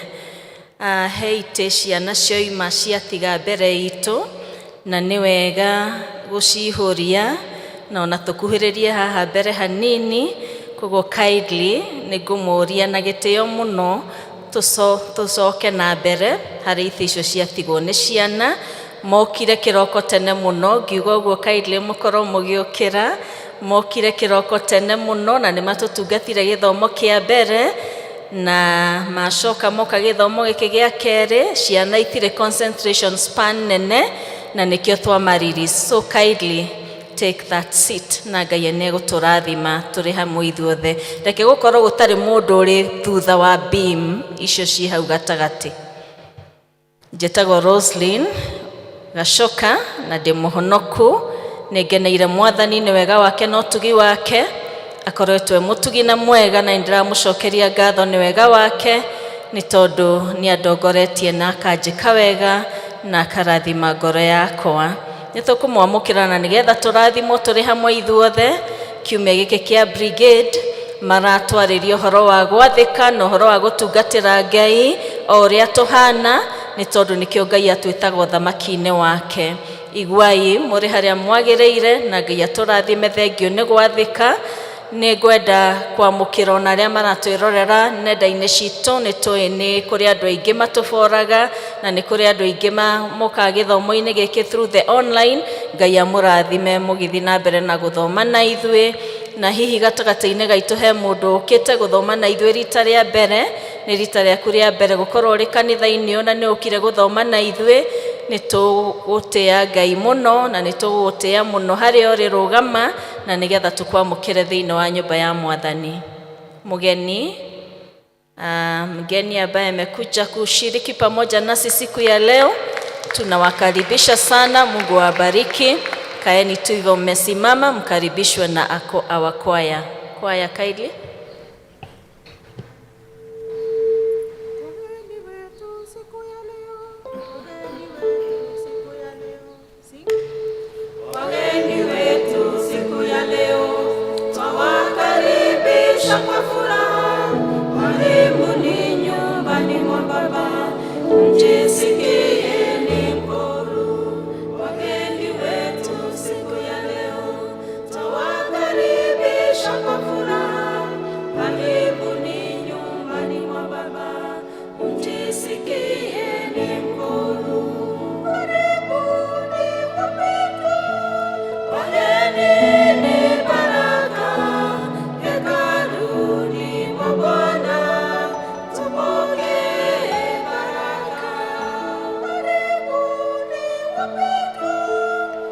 He itĩ ciana cioima ciatiga mbere itũ, na nĩ wega gũcihũria na ona tũkuhĩrĩrie haha mbere hanini. Koguo kindly nĩ ngũmũria na gĩtĩo mũno tũcoke na mbere harĩ itĩ icio ciatigwo nĩ ciana. Mokire kĩroko tene mũno, ngiuga ũguo kindly mũkorwo mũgĩũkĩra. Mokire kĩroko tene mũno na nĩ matũtungatire gĩthomo kĩa mbere, na macoka moka gĩthomo gĩkĩ gĩa kerĩ. Ciana itirĩ concentration span nene, na nĩkĩo twamaririce. So kindly take that seat, na Ngai nĩ egũtũrathima tũrĩ hamwe ithuothe. Reke gũkorwo gũtarĩ mũndũ ũrĩ thutha wa beam icio ciĩ hau gatagatĩ. Njĩtagwo Roslyn Gacoka na ndĩ mũhonoku. Nĩ ngeneire Mwathani, nĩ wega wake na ũtugi wake. Akoretwo mũtugi na mwega, na nĩndĩramũcokeria ngatho nĩ wega wake, nĩ tondũ nĩ andongoretie na akanjĩka wega na akarathima ngoro yakwa. Nĩ tũkũmwamũkĩra na nĩgetha tũrathimwo tũrĩ hamwe ithuothe. Kiumia gĩkĩ kĩa brigade maratwarĩria ũhoro wa gwathĩka na ũhoro wa gũtungatĩra Ngai o ũrĩa tũhana, nĩ tondũ nĩkĩo Ngai atwĩtaga ũthamaki-inĩ wake. Iguai mũrĩ harĩa mwagĩrĩire, na Ngai atũrathime. Thengio nĩ gwathĩka. Nĩ ngwenda kwamũkĩra ona arĩa maratwĩrorera nenda-inĩ citũ. Nĩ tũĩ nĩ kũrĩ andũ aingĩ matũboraga, na nĩ kũrĩ andũ aingĩ moka gĩthomo-inĩ gĩkĩ through the online. Ngai amũrathime mũgĩthiĩ na mbere na gũthoma na ithuĩ. Na hihi gatagatĩ-inĩ gaitũ he mũndũ ũkĩte gũthoma na ithuĩ rita rĩa mbere, nĩ rita rĩaku rĩa mbere gũkorwo ũrĩ kanitha-inĩ, ona nĩ ũkire gũthoma na ithuĩ. Nĩ tũgũtĩĩa Ngai mũno, na nĩ tũgũtĩĩa mũno harĩa ũrĩ rũgama, na nĩgetha tũkwamũkĩre thĩinĩ wa nyũmba ya Mwathani. Mgeni ambaye amekuja kushiriki pamoja nasi siku ya leo tunawakaribisha sana. Mungu awabariki. Kaeni tu hivyo mmesimama, mkaribishwe na our choir. Choir kindly. Wageni wetu siku ya leo twawakaribisha kwa furaha, karibuni nyumbani mwa Baba, mjisikieni huru. Wageni wetu siku ya leo twawakaribisha kwa furaha, karibuni nyumbani mwa Baba, mjisikieni huru. Wageni ni baraka, hekaluni mwa Bwana, tupokee baraka.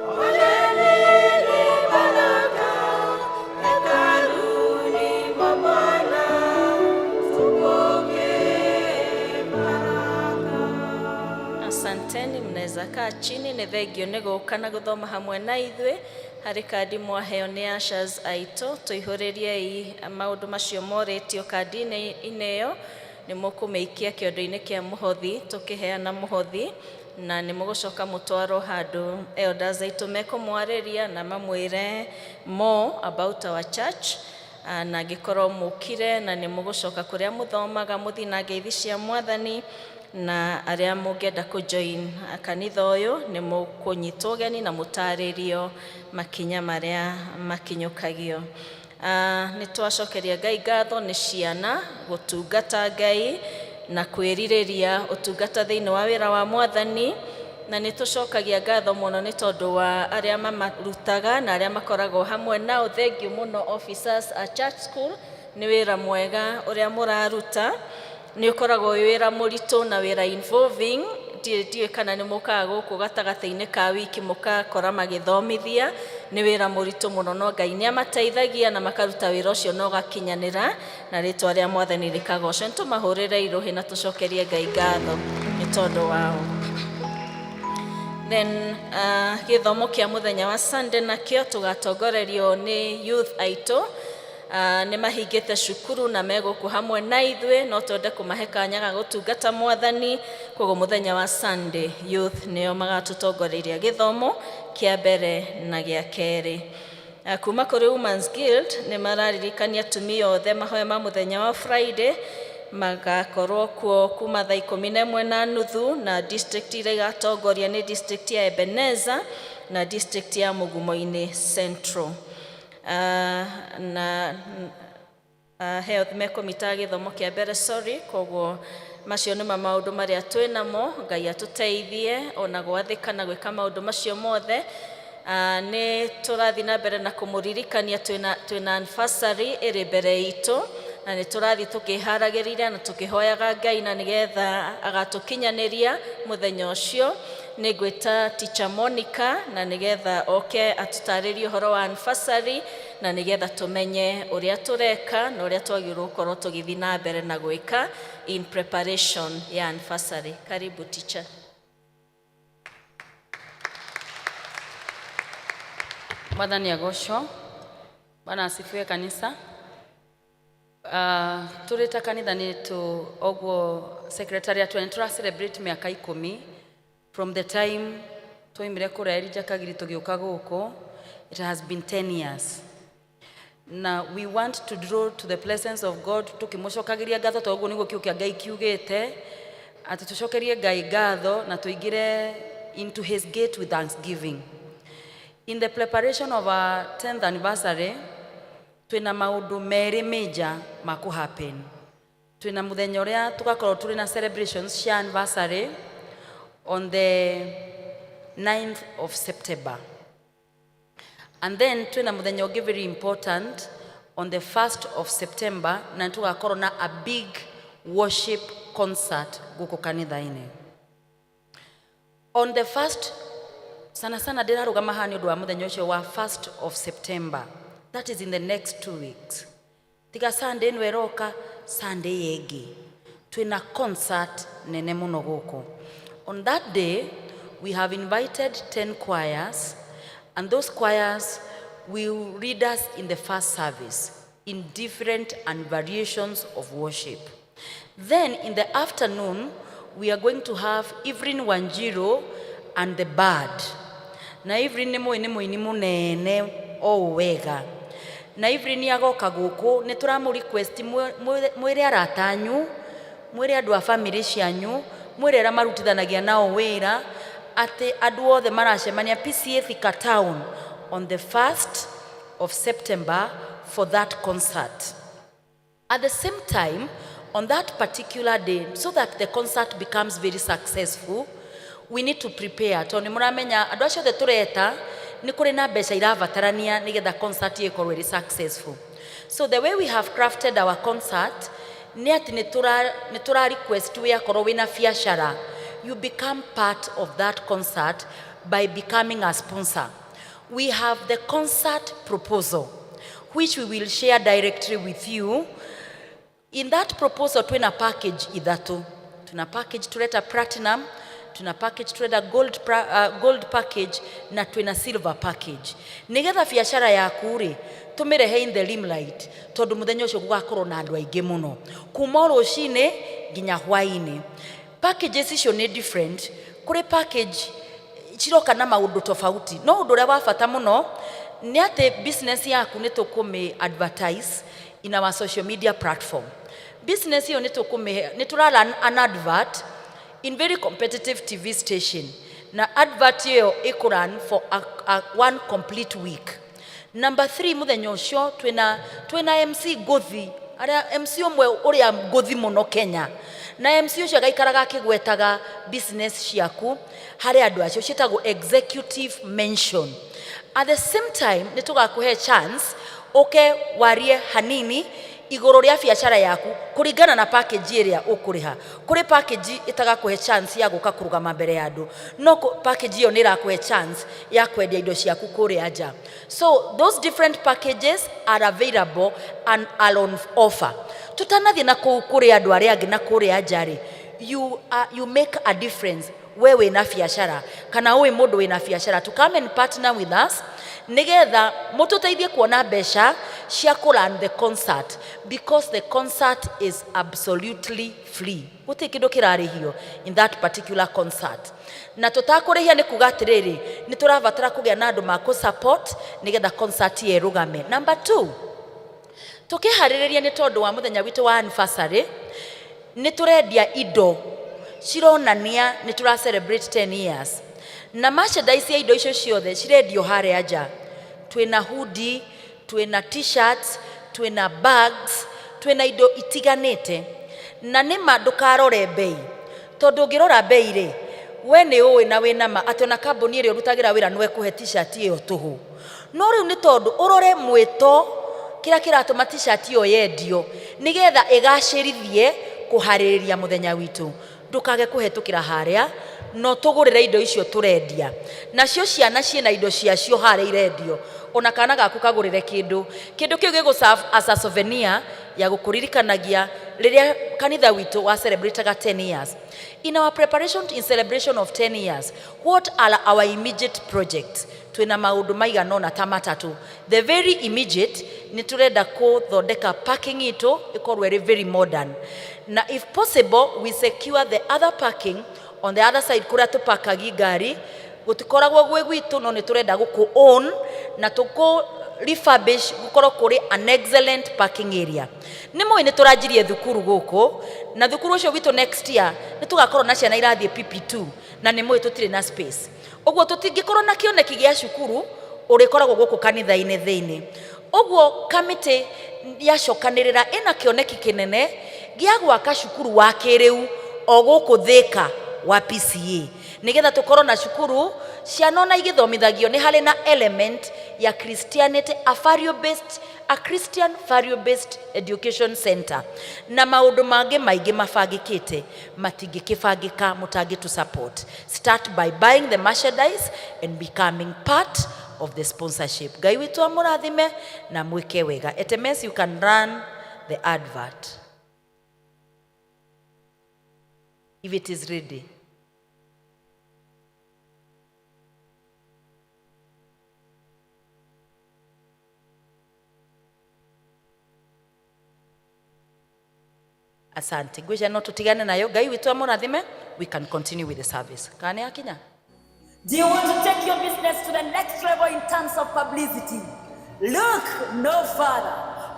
Wageni ni baraka, hekaluni mwa Bwana, tupokee baraka. Asanteni, mnaweza kaa chini. Nĩ thengio nĩ gũka na gũthoma hamwe na ithuĩ. Harĩ kandi mwaheo nĩ ushers aitũ, tũihũrĩriei maũndũ macio morĩtio kandi-inĩ ĩyo. Nĩ mũkũmĩikia kĩondo-inĩ kĩa mũhothi, tũkĩheana mũhothi, na nĩ mũgũcoka mũtwarwo handũ elders aitũ mekũmwarĩria na mamwĩre more about our church. Na angĩkorwo mũkire na nĩ mũgũcoka kũrĩa mũthomaga, mũthiĩ na ngeithi cia Mwathani, na arĩa mũngĩenda kũjoin kanitha ũyũ nĩ mũkũnyitwo ũgeni na mũtarĩrio makinya marĩa makinyũkagio. Nĩ twacokeria Ngai ngatho nĩ ciana gũtungata Ngai na kwĩrirĩria ũtungata thĩinĩ wa wĩra wa Mwathani, na nĩ tũcokagia ngatho mũno nĩ tondũ wa arĩa mamarutaga na arĩa makoragwo hamwe nao. Thengiũ mũno officers a church school, nĩ wĩra mwega ũrĩa mũraruta. Nĩ ũkoragwo wĩra mũritũ na wĩra involving. Ndiũĩ kana nĩ mũkaga gũkũ gatagatĩ-inĩ ka wiki mũkakora magĩthomithia. Nĩ wĩra mũritũ mũno, no Ngai nĩ amateithagia na makaruta wĩra ũcio na ũgakinyanĩra, na rĩtwa rĩa Mwathani rĩkagocwo. Nĩ tũmahũrĩre irũhi na tũcokerie Ngai ngatho nĩ tondũ wao. Then gĩthomo kĩa mũthenya wa Sunday nakĩo tũgatongorerio nĩ youth aitũ. Nĩ mahingĩte cukuru na megũkũ hamwe na ithuĩ, no twende kũmahe kanya ga gũtungata Mwathani. Koguo mũthenya wa Sunday youth nĩo magatũtongoreria gĩthomo kĩa mbere na gĩa kerĩ. Kuma kũrĩ Women's Guild nĩ mararirikania atumia othe mahoya ma mũthenya wa Friday magakorwo kuo kuma thaa 11:30, na district iria igatongoria nĩ district ya Ebenezer na district ya Mugumo-inĩ Central. Na health mekomita gĩthomo kĩa mbere, koguo macio nĩ maũndũ marĩa twĩ namo. Ngai atũteithie ona gwathĩka na gwĩka maũndũ macio mothe. Nĩ tũrathiĩ na mbere na kũmũririkania twĩna anniversary ĩrĩ mbere itũ, na nĩ tũrathiĩ tũkĩharagĩrĩria na tũkĩhoyaga Ngai na nĩgetha agatũkinyanĩria mũthenya ũcio. Nĩ ngwĩta Teacher Monica na nĩgetha oke atũtarĩrie ũhoro wa anniversary, na nĩgetha tũmenye ũrĩa tũreka na ũrĩa twagĩrĩirwo gũkorwo tũgĩthiĩ na mbere na gwĩka in preparation ya anniversary. Karibu teacher. Mwathani agocwo. Bwana asifiwe kanisa. Turita kanitha nĩ oguo secretariat nĩ tũra celebrate mĩaka 10 from the time twoimire kũrĩa Elijah Kagiri tũgĩũka gũkũ. It has been 10 years. Now we want to draw to the presence of God, tukĩmũcokagĩria ngatho tondũ nĩguo kiugo kĩa Ngai kiugĩte atĩ tũcokerie Ngai ngatho na tũingĩre into his gate with thanksgiving. In the preparation of our 10th anniversary, twina maundu merĩ major ma ku happen. Twina muthenya ũrĩa tugakorwo tũrĩ na celebrations cia anniversary on the 9th of September. And then twina muthenya ũngĩ very important on the 1st of September, na tugakorwo na a big worship concert gũkũ kanitha-inĩ. On the 1st, sana sana ndirarũgama haha nĩ ũndũ wa muthenya ũcio wa 1st of September. That is in the next 2 weeks. Tiga Sunday ĩno ĩroka, Sunday ĩngĩ twina concert nene mũno gũkũ. On that day we have invited 10 choirs, and those choirs will lead us in the first service in different and variations of worship. Then in the afternoon, we are going to have Evelyn Wanjiro and the Bard. Na Evelyn ni muini munene o wega. Na Evelyn agoka guku ni turamu request mwire aratanyu, mwire andu a family cianyu, mwire ara marutithanagia nao wira ati andu othe maracemania PCA Thika Town on the 1st of September for that concert. At the same time, on that particular day, so that the concert becomes very successful, we need to prepare. Toni muramenya andu acio the tureta ni kuri na mbeca irabatarania nigetha concert ikorwo very successful. So the way we have crafted our concert ni ati ni tura request we akorwo wina biashara, you become part of that concert by becoming a sponsor. We have the concert proposal, which we will share directly with you. In that proposal, tuna package idatu. Tuna package tuleta platinum, tuna package tuleta gold package, na tuna silver package. Nigetha biashara yaku ri tumirehe in the limelight, tondu muthenya ucio gugakorwo na andu aingi muno. Kuma rucine nginya hwaini. Packages icio ni different. Kuri package chiroka na maundu tofauti. No undu uria wa bata muno ni ati business yaku ni tukumi advertise in our social media platform. Business hiyo ni turala an advert in very competitive TV station. Na advert hiyo ikuran for one complete week. Number 3, muthenya ucio twina MC Gothi. Aria MC omwe uria Gothi muno Kenya. Na MC ucio gaikaraga akigwetaga business ciaku hari andu acio citagwo executive mention. At the same time ni tugakuhe chance warie hanini iguru ria biashara yaku kuringana na package iria ukuriha. Kuri package itagakuhe chance ya guka kurugama mbere ya andu, no package iyo ni irakuhe chance ya kwendia indo ciaku kuri aja. So those different packages are available and are on offer. Tutanathi na kuri andu aria angi na kuri aja ri, you make a difference wewe na biashara kana wewe mundu wina biashara to come and partner with us nigetha mututeithie kuona mbeca cia run the concert, because the concert is absolutely free. Guti kindu kirarihio in that particular concert. Na tutakurihia ni kuga atiriri ni turabatara kugia na andu ma ku support nigetha concert yerugame. Number 2, tukihariria ni tondu wa muthenya witu wa anniversary ni turendia indo cironania ni tura celebrate 10 years. Na merchandise ya indo icio ciothe cirendio hare aja. Twina hoodie, twina t-shirts, twina bags, twina indo itiganite. Na nima ndukarore bei, tondu ngirora bei ri we ni uwi na wina ma ati ona kambuni iri urutagira wira nwe kuhe t-shirt iyo tuhu. No riu ni tondu urore mwito kira kiratuma t-shirt iyo yendio nigetha igacirithie kuhaririria muthenya witu. Ndukage kuhetukira haria no tugurire indo icio turendia. Nacio ciana ciena indo ciacio haria irendio, ona kana gaku kagurire kindu kiu gigu serve as a souvenir ya gukuririkanagia riria kanitha witu wa celebrate 10 years. In our preparation in celebration of 10 years, what are our immediate projects? Twina maundu maigana na tamatatu. The very immediate ni turenda kuthondeka parking itu ikorwe very modern. Na if possible we secure the other parking on the other side kuria tupakagi gari gutikoragwo gwe gwitu no ni turenda guku own na tuku refurbish gukorwo kuri an excellent parking area. Nimwe ni turajirie thukuru guku na thukuru ucio witu next year ni tugakorwo na ciana irathie PP2 na nimwe tutire na space. Ogwo tutingikorwo na kioneki gia cukuru urikoragwo guku kanitha-ini thiini. Ogwo committee yacokanirira ina kioneki kinene gia gwaka cukuru wa kiriu o guku Thika wa PCA nigetha tukorwo na cukuru ciana na igithomithagio ni hari na element ya Christianity, a Christian value based education center, na maundu mangi maingi mabangikite matingikibangika mutangi to support. Start by buying the merchandise and becoming part of the sponsorship. Ngai witu amurathime na mwike wega. Etemes, you can run the advert if it is ready. Asante. Ngwĩciria no tũtigane nayo. Ngai witũ amũrathime. We can continue with the service. Kane akinya. Do you want to take your business to the next level in terms of publicity? Look no further.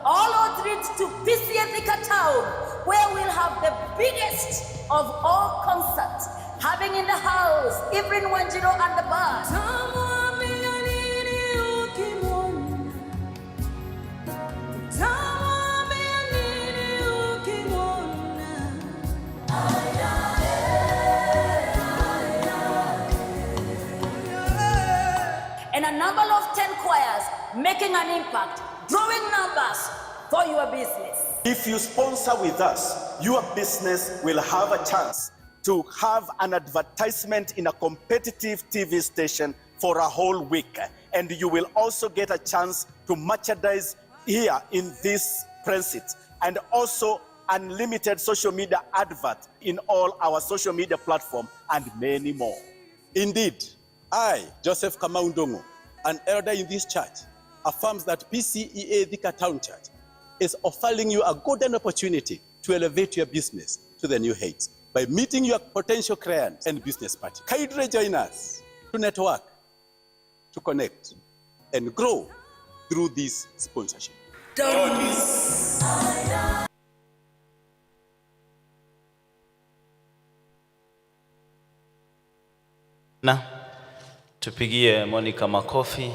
All roads lead to PCA Thika Town, where we'll have the biggest of all concerts, having in the house Evelyn Wanjiru and the band. And a number of 10 choirs making an impact, drawing numbers for your business. If you sponsor with us, your business will have a chance to have an advertisement in a competitive TV station for a whole week. And you will also get a chance to merchandise here in this transit, and also unlimited social media advert in all our social media platforms, and many more. Indeed, I, Joseph Kamau Ndongo, an elder in this church, affirms that PCEA Thika Town Church is offering you a golden opportunity to elevate your business to the new heights by meeting your potential clients and business partners. Kindly join us to network, to connect, and grow through this sponsorship. Don't miss. Na tupigie Monica makofi.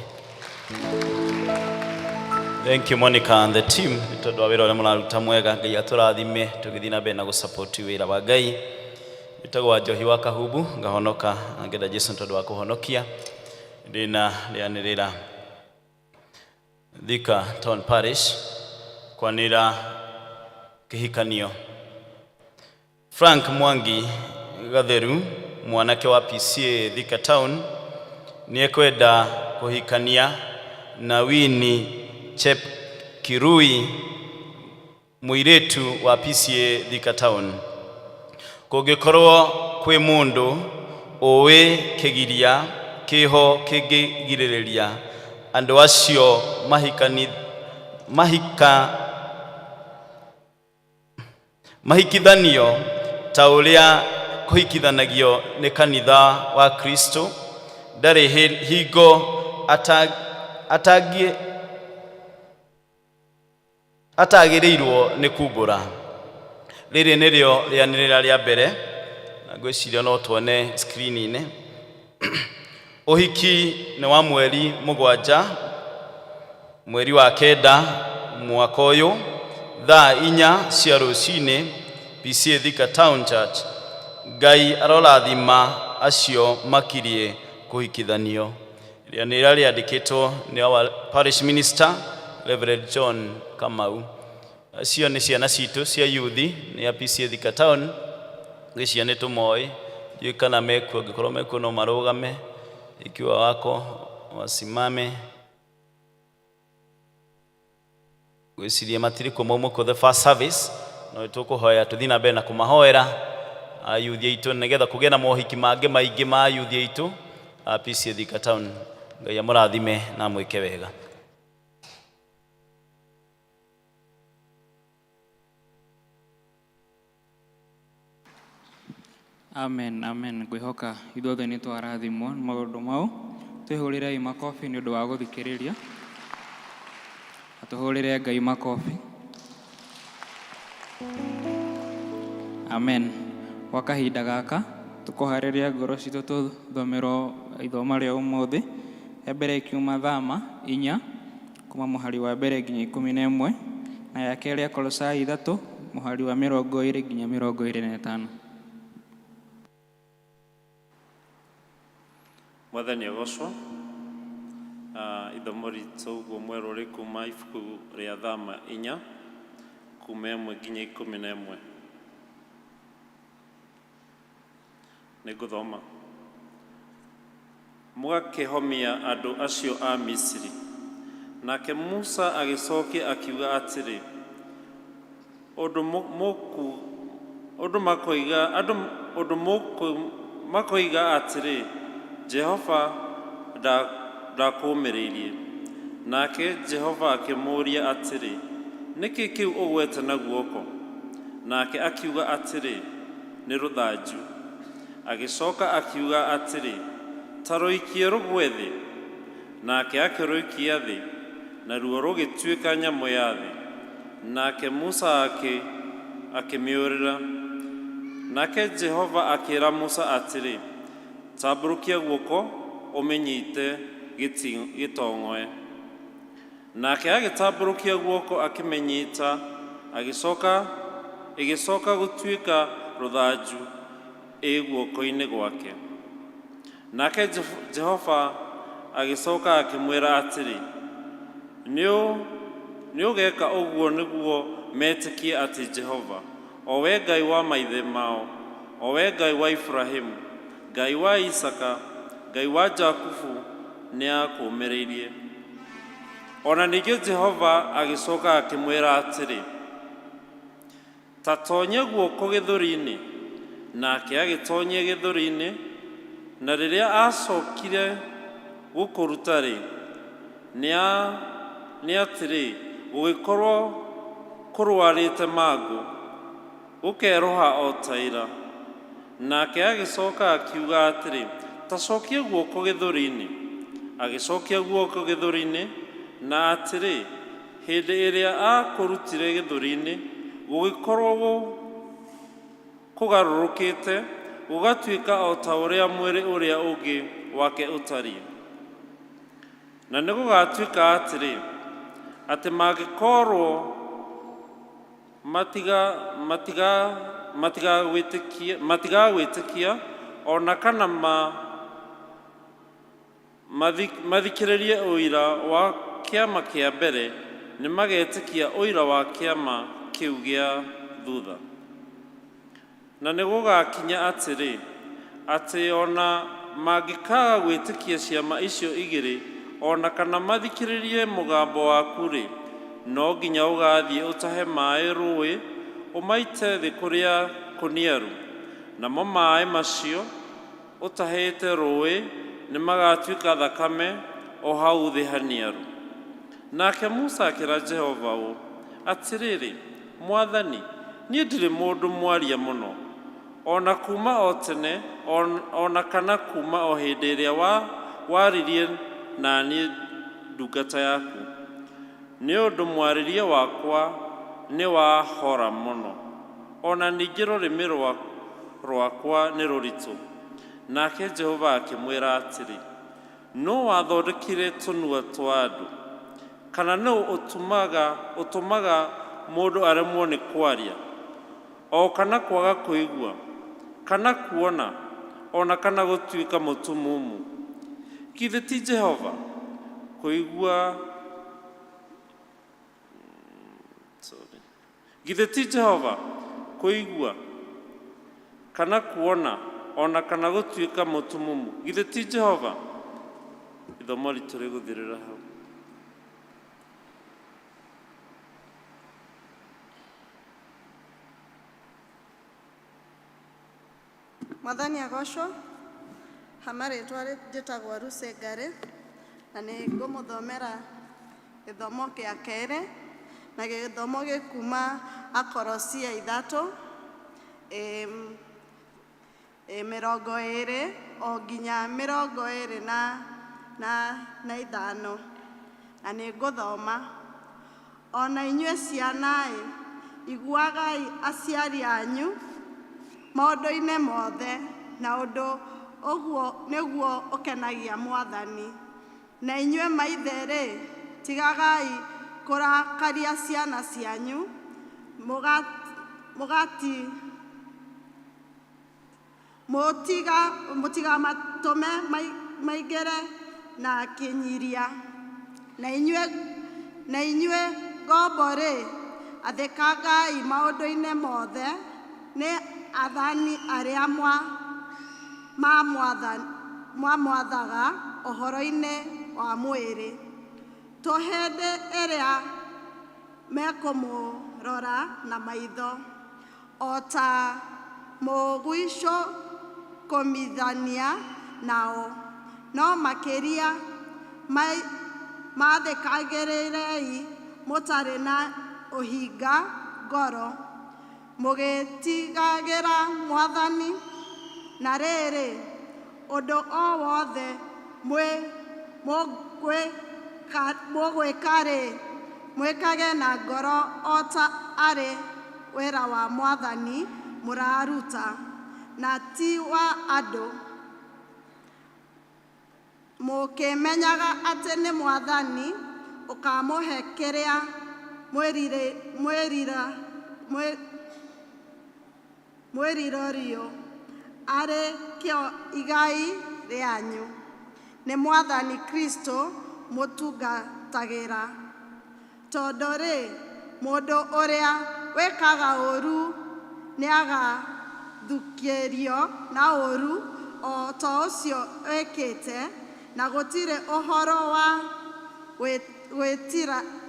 Thank you Monica and the team. Nitondo wawira ole muraruta mwega Ngai aturathime tugithina be na go support wira wa Ngai. Nitagwa Njohi wa Kahubu ngahonoka ngenda Jesu ntondo wa kuhonokia. Ndina lianirira Thika Town Parish kwanira kihikanio. Frank Mwangi Gatheru mwanake wa PCA Thika Town niekwenda kuhikania na Winnie Chep Kirui muiretu wa PCA Thika Town. Kugikorwo kwi mundu owe kigiria kiho kigigiriria andu acio mahikithanio ta uria kuhikithanagio ni kanitha wa Kristo ndari hingo atagirirwo ni kumbura. Riri nirio rianirira ria mbere na ngwiciria no tuone screen-ini. Uhiki ni wa mweri 7 mweri wa 9 mwaka uyu thaa 4 cia rucini PCA Thika Town Church. Ngai arorathima acio makirie kuhikithanio. Rianirira riandikitwo ni our parish minister Reverend John Kamau. Acio ni ciana citu cia youthi ni ya PCA Thika Town. Giciana ni tumoi yikana mekuo gikorwo mekuo no marugame ikiwa wako wasimame. Gwicirie matiriko momuko the first service no tukuhoya tuthina be na kumahoera ayuthi itu nigetha kugena mohiki mange maingi ma ayuthi itu PCA Thika Town. Ngai amurathime na mwike wega. Amen, amen. Ngwihoka ithuothe ni twarathimwo maundu mau. Twihurire makofi ni undu wa guthikiriria. Atuhurire Ngai makofi. Amen. Kwa kahinda gaka tukuhariria ngoro citu tuthomero ithoma ria umuthi mbere kiuma thama 4 kuma muhari wa mbere nginya 11 na ya keri Kolosai 3 muhari wa 20 nginya 25. Mwathani agocwo. Ithomo ritũ guo mwerũ rĩ kuma ibuku rĩa thama 4 kuma 1 nginya 11. Nĩngũthoma. Mũgakĩhomia andũ acio a Misiri. Nake Musa agĩcokia akiuga atĩrĩ, makoiga atĩrĩ, Jehova ndakũũmĩrĩirie. Nake Jehova akĩmũũria atĩrĩ, nĩkĩ kĩu ũgwete na guoko? nake akiuga atĩrĩ, nĩ rũthanju. Agĩcoka akiuga atĩrĩ, ta rũikie rũgwe thĩ. Nake akĩrũikia thĩ, naruo rũgĩtuĩka nyamũ ya thĩ. Nake Musa akĩmĩũrĩra. Nake Jehova akĩĩra Musa atĩrĩ, tambũrũkia guoko ũmĩnyite gĩtong'oe. Nake agĩtambũrũkia guoko akĩmĩnyita, ĩgĩcoka gũtuĩka rũthanju guoko-inĩ gwake. Nake Jehova agĩcoka akĩmwĩra atĩrĩ, nĩ ũgeka ũguo nĩguo metĩkie atĩ Jehova, o we Ngai wa maithe mao, o we Ngai wa Ibrahimu, Ngai wa Isaka, Ngai wa Jakubu nĩ akũũmĩrĩirie. Ona ningĩ Jehova agĩcoka akĩmwĩra atĩrĩ, ta toonyia guoko gĩthũri-inĩ. Nake agĩtoonyia gĩthũri-inĩ, na rĩrĩa acokire gũkũruta-rĩ, nĩ atĩrĩ, gũgĩkorwo kũrwarĩte mangũ, gũkerũha o ta ira. Nake agĩcoka akiuga atĩrĩ, ta cokia guoko gĩthũri-inĩ. Agĩcokia guoko gĩthũri-inĩ, na atĩrĩ, hĩndĩ ĩrĩa akũrutire gĩthũri-inĩ, gũgĩkorwo kũgarũrũkĩte, gũgatuĩka o ta ũrĩa mwĩrĩ ũrĩa ũngĩ wake ũtariĩ. Na nĩ gũgatuĩka atĩrĩ, atĩ mangĩkorwo matigagwĩtĩkia, ona kana mathikĩrĩrie ũira wa kĩama kĩa mbere, nĩ magetĩkia ũira wa kĩama kĩu gĩa thutha. Na nĩ gũgakinya atĩrĩ, atĩ ona mangĩkaga gwĩtĩkia ciama icio igĩrĩ, ona kana mathikĩrĩrie mũgambo waku-rĩ, no nginya ũgathiĩ ũtahe maaĩ rũĩ, ũmaite thĩ kũrĩa kũniaru. Namo maaĩ macio ũtahĩte rũĩ nĩ magatuĩka thakame o hau thĩ haniaru. Nake Musa akĩra Jehova ũũ, atĩrĩrĩ, Mwathani, niĩ ndirĩ mũndũ mwaria mũno, ona kuma o tene, ona kana kuma o hĩndĩ ĩrĩa waririe na niĩ ndungata yaku. Nĩ ũndũ mwarĩrie wakwa nĩ wahora mũno, ona ningĩ rũrĩmĩ rwakwa nĩ rũritũ. Nake Jehova akĩmwĩra atĩrĩ, nũũ wathondekire tũnua twa andũ? Kana nũũ ũtũmaga mũndũ aremwo nĩ kwaria, o kana kwaga kũigua, kana kuona, ona kana gũtuĩka mũtumumu? Githĩ ti Jehova? Githĩ ti Jehova kũigua, kana kuona, ona kana gũtuĩka mũtumumu? Githĩ ti Jehova? Ithomo ritũ rĩgũthirĩra hau. Mwathani agocwo. Hamarĩtwa njĩtagwo Lucy Ngari, na nĩ ngũmũthomera gĩthomo gĩa kerĩ, na gĩthomo gĩkuma Akorosia 3 20 o nginya 25. Na nĩ ngũthoma. Ona inyuĩ ciana-ĩ, iguagai aciari anyu maũndũ-inĩ mothe, na ũndũ ũguo nĩguo ũkenagia Mwathani. Na inyuĩ maithe-rĩ, tigagai kũrakaria ciana cianyu, mũtigamatũme maingĩre na kĩnyiria. Na inyuĩ ngombo-rĩ, athĩkangai maũndũ-inĩ mothe nĩ athani arĩa mwamwathaga ũhoro-inĩ wa mwĩrĩ, to hĩndĩ ĩrĩa mekũmũrora na maitho, o ta mũgwicũkumithania nao, no makĩria mathĩkagĩrĩrei mũtarĩ na ũhinga ngoro, mũgĩtigagĩra Mwathani, na rĩrĩ ũndũ o wothe mũgwĩka-rĩ, mwĩkage na ngoro o ta arĩ wĩra wa Mwathani mũraruta, na ti wa andũ, mũkĩmenyaga atĩ nĩ Mwathani ũkamũhe kĩrĩa mwĩrirĩrio arĩ kĩo igai rĩanyu. Nĩ Mwathani Kristo mũtungatagĩra. Tondũ-rĩ, mũndũ ũrĩa wĩkaga ũru nĩagathukĩrio na ũru o ta ũcio wĩkĩte, na gũtirĩ ũhoro wa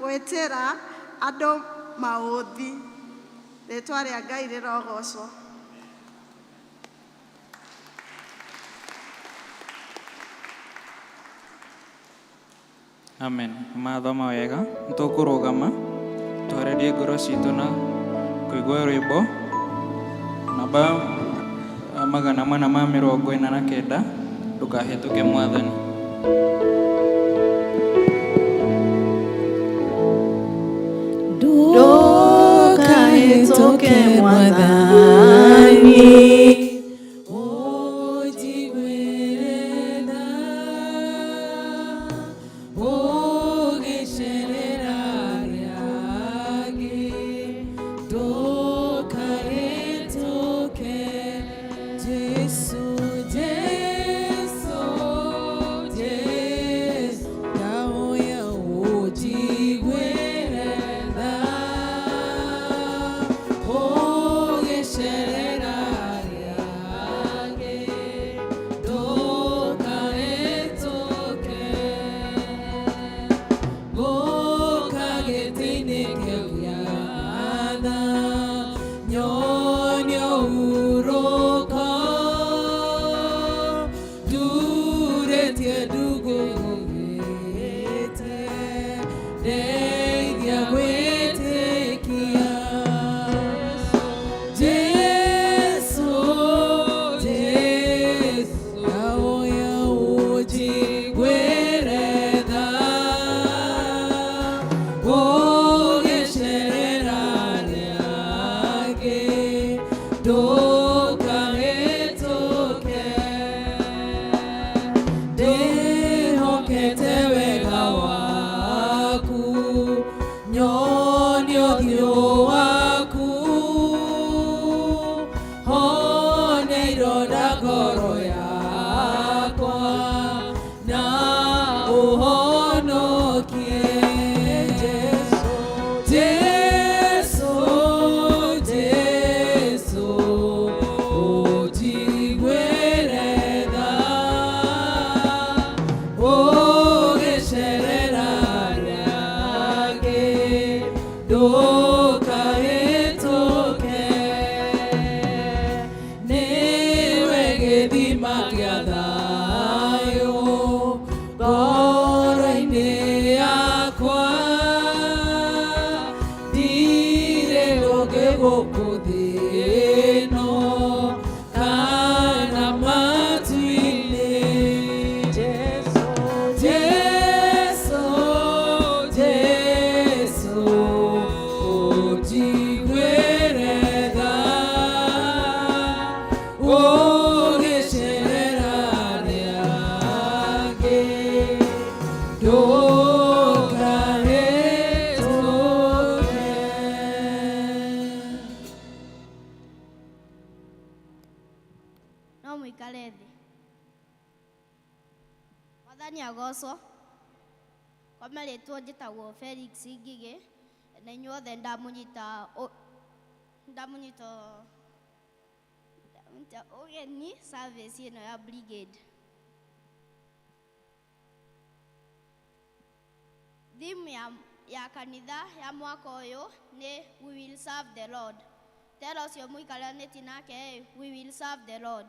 gwĩtĩra andũ maũthĩ. Rĩĩtwa rĩa Ngai rĩrogocwo. Amen. Mathoma wega. Tũkũrũgama twarĩrie ngoro citũ na kũigua rwĩmbo namba 449 ndũkahĩtũke Mwathani. Ndũkahĩtũke Mwathani, No mũikare thĩ. Mwathani agocwo. Kwa marĩtwa njĩtagwo Felix Ngigĩ, na inyuothe ndamũnyita ũgeni service ĩno ya brigade. Theme ya kanitha ya mwaka ũyũ nĩ We will serve the Lord. Tell us your mũikaranĩti nake, we will serve the Lord.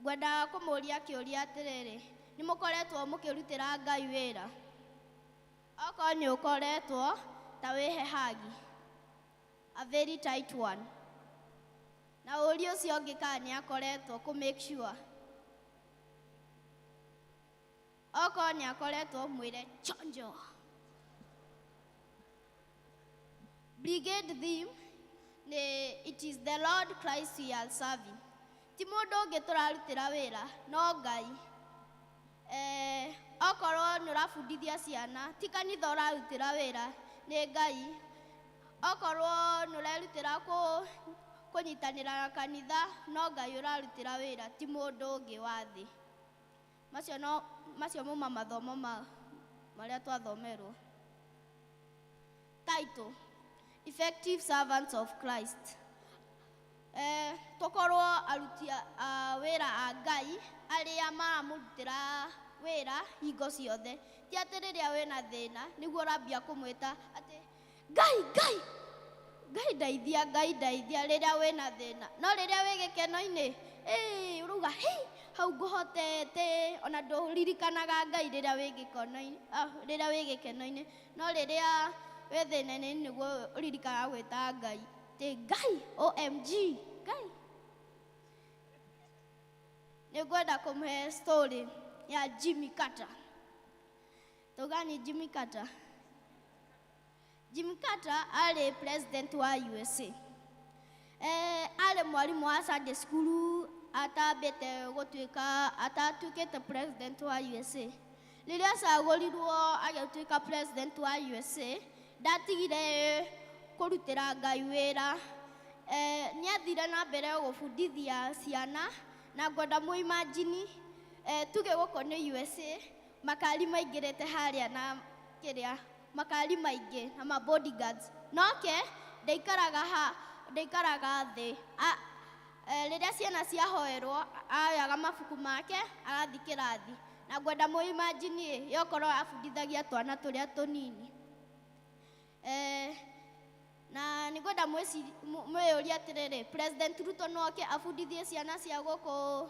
Ngwenda kũmũria kĩũria atĩrĩrĩ, nĩ mũkoretwo mũkĩrutĩra Ngai wĩra? Okorwo nĩ ũkoretwo ta wĩhehagi, a very tight one. Na ũria ũcio ũngĩ kana nĩ akoretwo kũ make sure. Okorwo nĩ akoretwo mwĩre chonjo. Brigade theme, it is the Lord Christ we are serving. Ti mũndũ ũngĩ tũrarutĩra wĩra, no Ngai. Okorwo nĩ ũrabundithia ciana, ti kanitha ũrarutĩra wĩra, nĩ Ngai. Okorwo nĩ ũrerutĩra kũnyitanĩra na kanitha, no Ngai ũrarutĩra wĩra, ti mũndũ ũngĩ wa thĩ. Macio mauma mathomo marĩa twathomerwo. Title: Effective Servants of Christ. Tokorwo aruti wĩra a Ngai arĩa maramũrutĩra wĩra hingo ciothe. Ti atĩ rĩrĩa wĩna thĩna nĩguo ũrambia kũmwĩta atĩ Ngai ndeithia, Ngai ndeithia rĩrĩa wĩna thĩna. No rĩrĩa wĩ gĩkeno-inĩ, ũrauga hau ngũhotete, ona ndũririkanaga Ngai rĩrĩa wĩ gĩkeno-inĩ. No rĩrĩa wĩ thĩna-inĩ nĩguo ũririkanaga gwĩta Ngai. Ngai, OMG, Ngai. Nĩngwenda kũmũhe story ya Jimmy Carter. Tugani Jimmy Carter. Jimmy Carter arĩ president wa USA. Arĩ mwarimũ wa Sunday school, atatuĩkĩte president wa USA. Rĩrĩa acagũrirwo agĩtuĩka president wa USA, ndatigire kũrutĩra Ngai wĩra. Nĩ athire na mbere gũbundithia ciana, na ngwenda mũimagine tuge gũkũ nĩ USA, makari maingĩrĩte harĩa na makari maingĩ na ma bodyguards. Noke ndaikaraga thĩ. Rĩrĩa ciana ciahoerwo, ayoga mabuku make agathiĩ kĩrathi. Na ngwenda mũimagine yokorwo abundithagia twana tũrĩa tũnini. Na nĩngwenda mwĩyũria atĩrĩrĩ, President Ruto noke abundithie ciana cia gũkũ,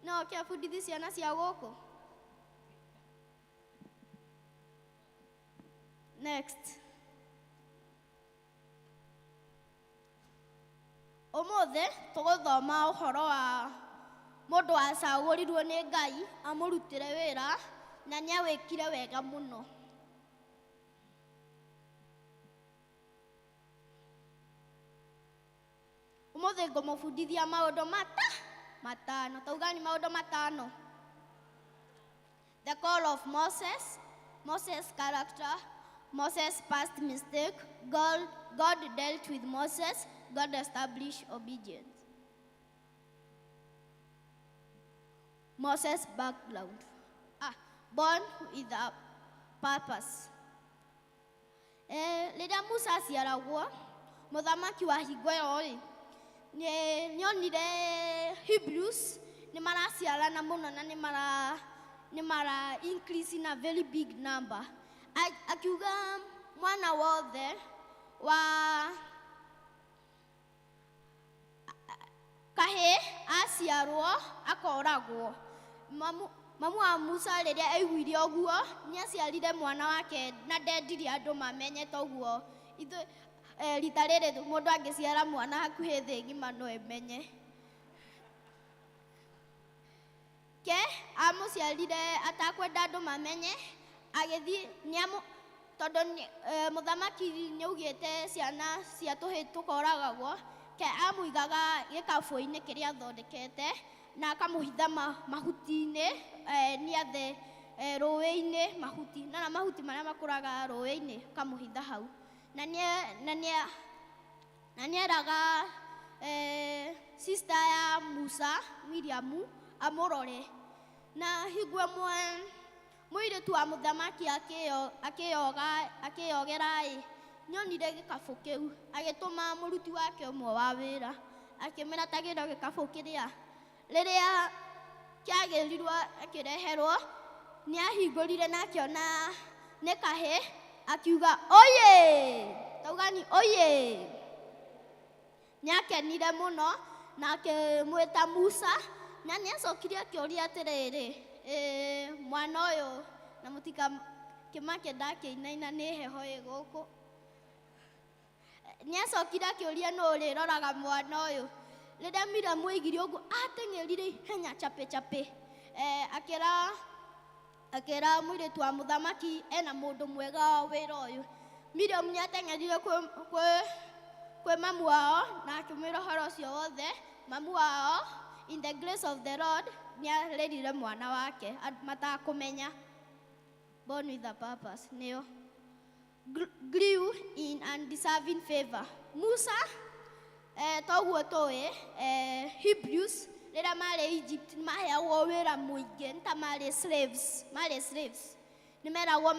noke abundithie ciana cia gũkũ. Next. Ũmũthĩ tũgũthoma ũhoro wa mũndũ wacagũrirwo nĩ Ngai amũrutĩre wĩra na nĩ awĩkire wega mũno. Ũmũthĩ ngũmũbundithia maũndũ matano. Taugani maũndũ matano. The call of Moses, Moses' character, Moses' past mistake, God dealt with Moses, God established obedience. Moses' background. Born with a purpose. Rĩrĩa Musa aciaragwo, mũthamaki wa hingo ĩyo nĩonire Hebrews nĩ maraciarana mũno na nĩ mara increase in a very big number. Akiuga mwana wothe wa kahĩ aciarwo akoragwo. Mamu wa Musa rĩrĩa aiguire ũguo nĩ aciarire mwana wake na ndendirie andũ mamenyete ũguo. Rita rĩrĩ mũndũ angĩciara mwana hakuhĩ thĩ ng'ima no emenye. Amũciarire atakwenda andũ mamenye, agĩthiĩ tondũ mũthamaki nĩaugĩte ciana cia tũhĩĩ tũkoragagwo, amũigaga gĩkabũ-inĩ kĩrĩa athondekete na akamũhitha mahuti-inĩ, nĩathe rũĩ-inĩ mahuti, na mahuti marĩa makũraga rũĩ-inĩ akamũhitha hau. Na nĩeraga sister ya Musa, Miriamu, amũrore. Na hingo ĩmwe mũirĩtu wa mũthamaki akĩyogera nĩonire gĩkabũ kĩu, agĩtũma mũruti wake ũmwe wa wĩra, akĩmwĩra ta gĩra gĩkabũ kĩrĩa. Rĩrĩa kĩagĩrirwo akĩreherwo, nĩahingũrire na akĩona nĩ kahĩ, akiuga oye, taugani oye. Nĩakenire mũno na akĩmwĩta Musa, na nĩacokire akĩũria atĩrĩrĩ, mwana ũyũ na mutika kimake ndakiinaina nĩ heho ĩ gũkũ. Nĩacokire akĩũria no ũrĩroraga mwana ũyũ. Rĩrĩa Miriam oigire ũguo ateng'erire ihenya chape chape. Akĩra mũirĩtu wa mũthamaki ena mũndũ mwega wa wĩra ũyũ. Miriam nĩateng'erire kwĩ mamu wao na akĩmwĩra ũhoro ũcio wothe. Mamu wao, in the grace of the Lord, nĩarerire mwana wake matakũmenya. Born with a purpose. Nĩo grew in undeserving favor. Musa toguo tũĩ Hebrews rĩrĩa marĩ Egypt maheagwo wĩra mũingĩ nĩ ta marĩ slaves. Nĩmeragwo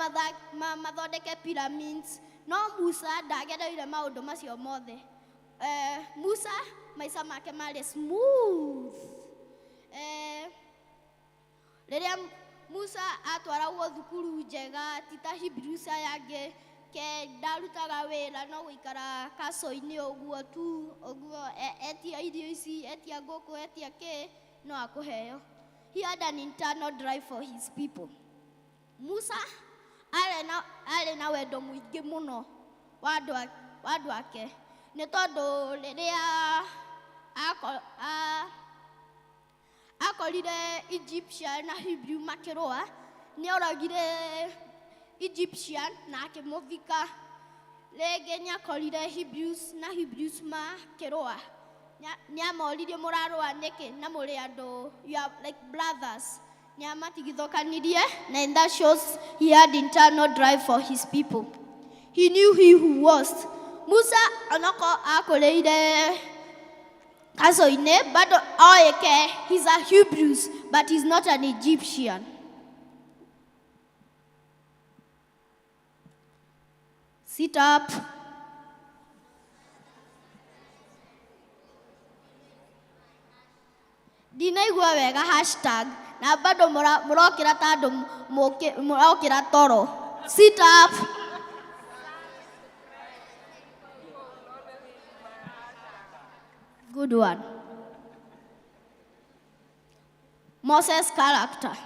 mathondeke pyramids, no Musa ndagereire maũndũ macio mothe. Musa maica make marĩ smooth. Rĩrĩa Musa atwaragwo thukuru njega ti ta Hebrews aya angĩ ke ndarutaga wĩra no gũikara kaco-inĩ ũguo tu, ũguo etia irio ici, etia ngũkũ, etia kĩ, no akũheo. He had an internal drive for his people. Musa arĩ na wendo mũingĩ mũno wa andũ ake, nĩ tondũ rĩrĩa akorire Egyptian na Hebrew makĩrũa, nĩoragire Egyptian na akĩmũthika. Rĩngĩ nĩakorire Hebrews na Hebrews makĩrũa, nĩamoririe mũrarũa nĩkĩ na mũrĩ andũ, you are like brothers. Nĩamatigithũkanirie, and that shows he had internal drive for his people. He knew he who was. Musa onako akũrĩire kaco-inĩ bado oĩke he's a Hebrews but he's not an Egyptian. Sit up. Ndinaigua wega hashtag na bado mũrokĩra ta andũ mũrokĩra toro. Sit up. Good one. Moses' character.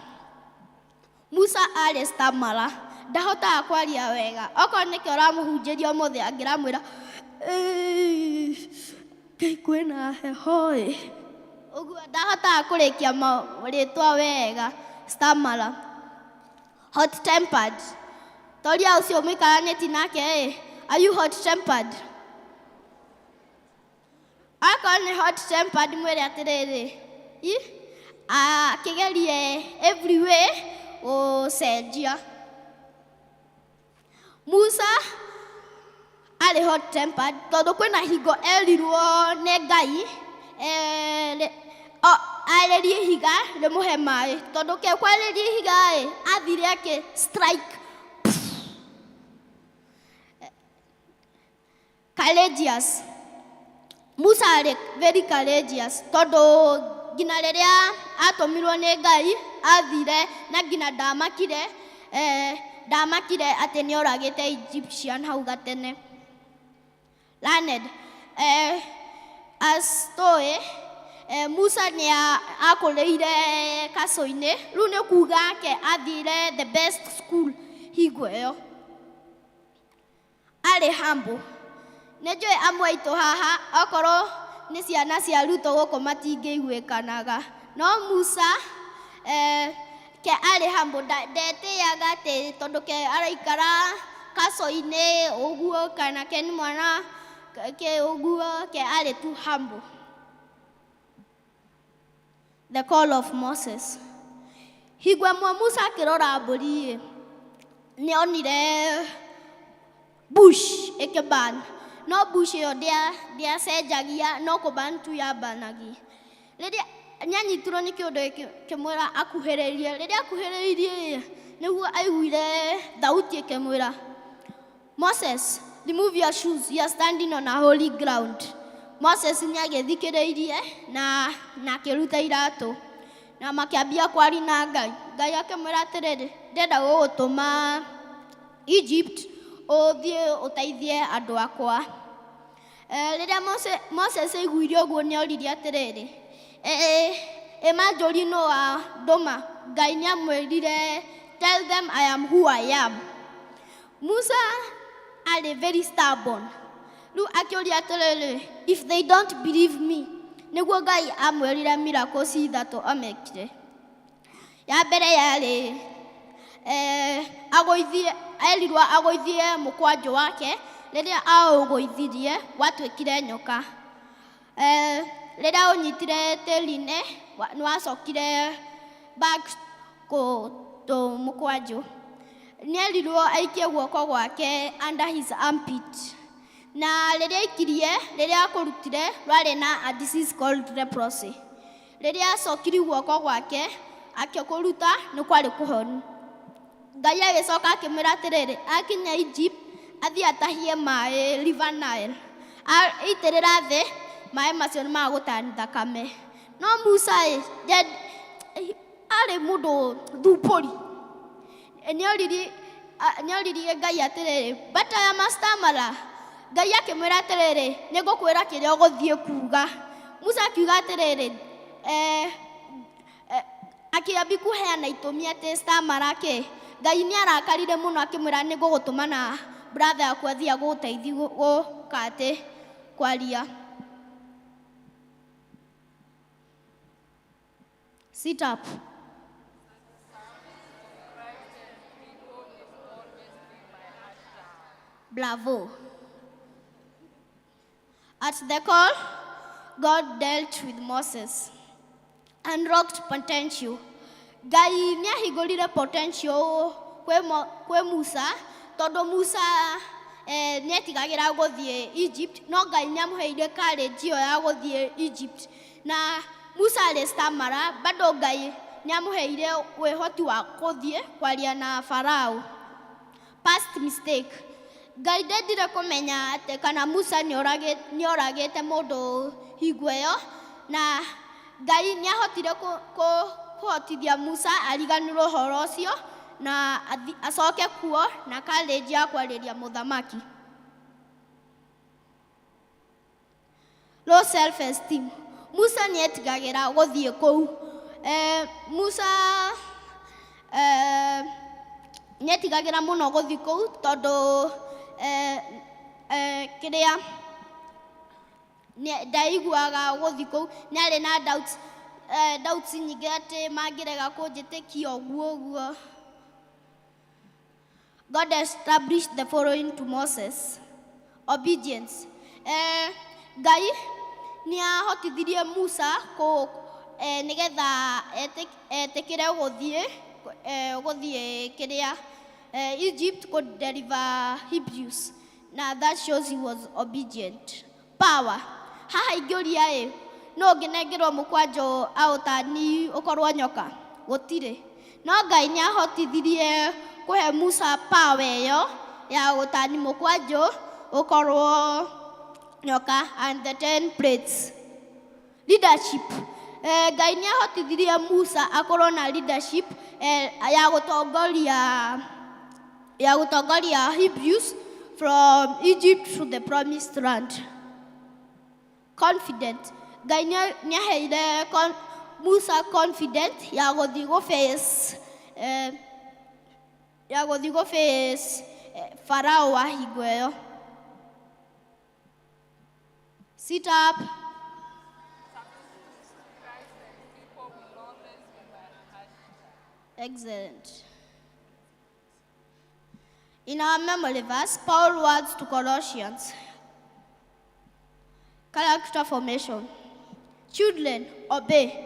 Musa arĩ stammerer, ndahotaga kwaria wega. Okorwo nĩkĩo ũramũhunjĩria ũmũthĩ angĩramwĩra Ngai kwĩna heho ĩ, ũguo ndahotaga kũrĩkia rĩtwa wega. Stammerer. Hot tempered. Toria ũcio mũikaranĩti nake ĩ, are you hot tempered? Akorwo nĩ hot tempered mwĩre atĩrĩrĩ, akĩgerie every way gũcenjia. Musa arĩ hot tempered tondũ kwĩna hingo erirwo nĩ Ngai arĩrie ihiga rĩmũhe maĩ, tondũ kekwarĩria ihiga athire akĩ strike. Courageous. Musa arĩ very courageous tondũ ngina rĩrĩa atũmirwo nĩ Ngai athire na ngina ndamakire atĩ nĩoragĩte Egyptian hau gatene. Learned. As tũĩ Musa nĩakũrĩire kaco-inĩ, rĩu nĩ kuuga ake athire the best school hingo ĩyo. Arĩ humble. Nĩnjũĩ amwe aitũ haha okorwo nĩ ciana cia Ruto gũkũ matingĩiguĩkanaga, no Musa ke arĩ humble, ndetĩaga atĩ tondũ ke araikara kaco-inĩ ũguo kana ke nĩ mwana ke ũguo, ke arĩ tu humble. The call of Moses. Hingo ĩmwe Musa akĩrora mbũri nĩonire bush ĩkĩburn. No bush ĩyo ndĩacenjagia, no kũburn tu yambanagia. Rĩrĩa nĩanyitirwo nĩ kĩũndũ kĩmwĩra akuhĩrĩrie, rĩrĩa akuhĩrĩirie nĩguo aiguire thauti ĩkĩmwĩra, Moses, remove your shoes, you are standing on a holy ground. Moses nĩagĩthikĩrĩirie na akĩruta iratũ na makĩambia kwaria na Ngai. Ngai akĩmwĩra atĩrĩrĩ, ndĩrenda gũgũtũma Egypt ũthiĩ ũteithie andũ akwa. Rĩrĩa Moses aiguire ũguo nĩoririe atĩrĩrĩ, manjũri no wa ndũma. Ngai nĩamwĩrire tell them I am who I am. Musa are very stubborn. Look, actually, if they don't believe me, niguo Ngai amwĩrire miracles ithatũ amekire. Ya mbere yarĩ erirwo agũithie mũkwanjũ wake, rĩrĩa aũgũithirie watuĩkire nyoka. Rĩrĩa ũnyitire tĩri-inĩ nĩwacokire back to mũkwanjũ. Nĩerirwo aikie guoko gwake under his armpit. Na rĩrĩa aikirie, rĩrĩa akũrutire rwarĩ na a disease called leprosy. Rĩrĩa acokire guoko gwake akĩkũruta nĩ kwarĩ kũhonu. Ngai agĩcoka akĩmwĩra atĩrĩrĩ, akinya Egypt athiĩ atahie maĩ River Nile. Aitĩrĩra thĩ, maĩ macio nĩ magũtani thakame. No Musa arĩ mũndũ thumbũri. Nĩoririe Ngai atĩrĩrĩ, but I am a stammerer. Ngai akĩmwĩra atĩrĩrĩ, nĩngũkwĩra kĩrĩa ũgũthiĩ kuuga. Musa akiuga atĩrĩrĩ, akĩambi kũheana itũmi atĩ stammerer kĩ. Ngai nĩarakarire mũno akĩmwĩra nĩngũgũtũma na brother yaku athiĩ agũteithie gũka atĩ kwaria. Sit up. Bravo. At the call, God dealt with Moses and rocked potential. Ngai nĩahingũrire potential kwĩ Musa, tondũ Musa nĩetigagĩra gũthiĩ Egypt, no Ngai nĩamũheire courage ĩyo ya gũthiĩ Egypt. Na Musa arĩ stammerer, bado Ngai nĩamũheire wĩhoti wa gũthiĩ kwaria na Farao. Past mistake. Ngai ndendire kũmenya atĩ kana Musa nĩoragĩte mũndũ hingo ĩyo, na Ngai nĩahotire kũhotithia Musa ariganĩrwo ũhoro ũcio na acoke kuo na courage ya kwarĩria mũthamaki. Low self-esteem. Musa nĩetigagĩra gũthiĩ kũu. Musa nĩetigagĩra mũno gũthiĩ kũu tondũ kĩrĩa ndaiguaga gũthiĩ kũu, nĩarĩ na doubts nyingĩ atĩ mangĩrega kũnjĩtĩkia ũguo. God established the following to Moses. Obedience. Ngai nĩahotithirie Musa nĩgetha etĩkĩre gũthiĩ kĩrĩa Egypt could deliver Hebrews. Now that shows he was obedient. Power. Haha ingĩũria no ũngĩnengerwo mũkwanjũ aũtani ũkorwo nyoka? Gũtirĩ. No Ngai nĩahotithirie kũhe Musa power ĩyo ya gũtani mũkwanjũ ũkorwo nyoka and the 10 plates. Leadership. Ngai nĩahotithirie Musa akorwo na leadership ya gũtongoria Hebrews from Egypt to the promised land. Confident. Ngai nĩaheire Musa confident ya gũthiĩ gũface Farao wa hingo ĩyo. Sit up. Excellent. In our memory verse, Paul words to Colossians. Character formation. Children, obey.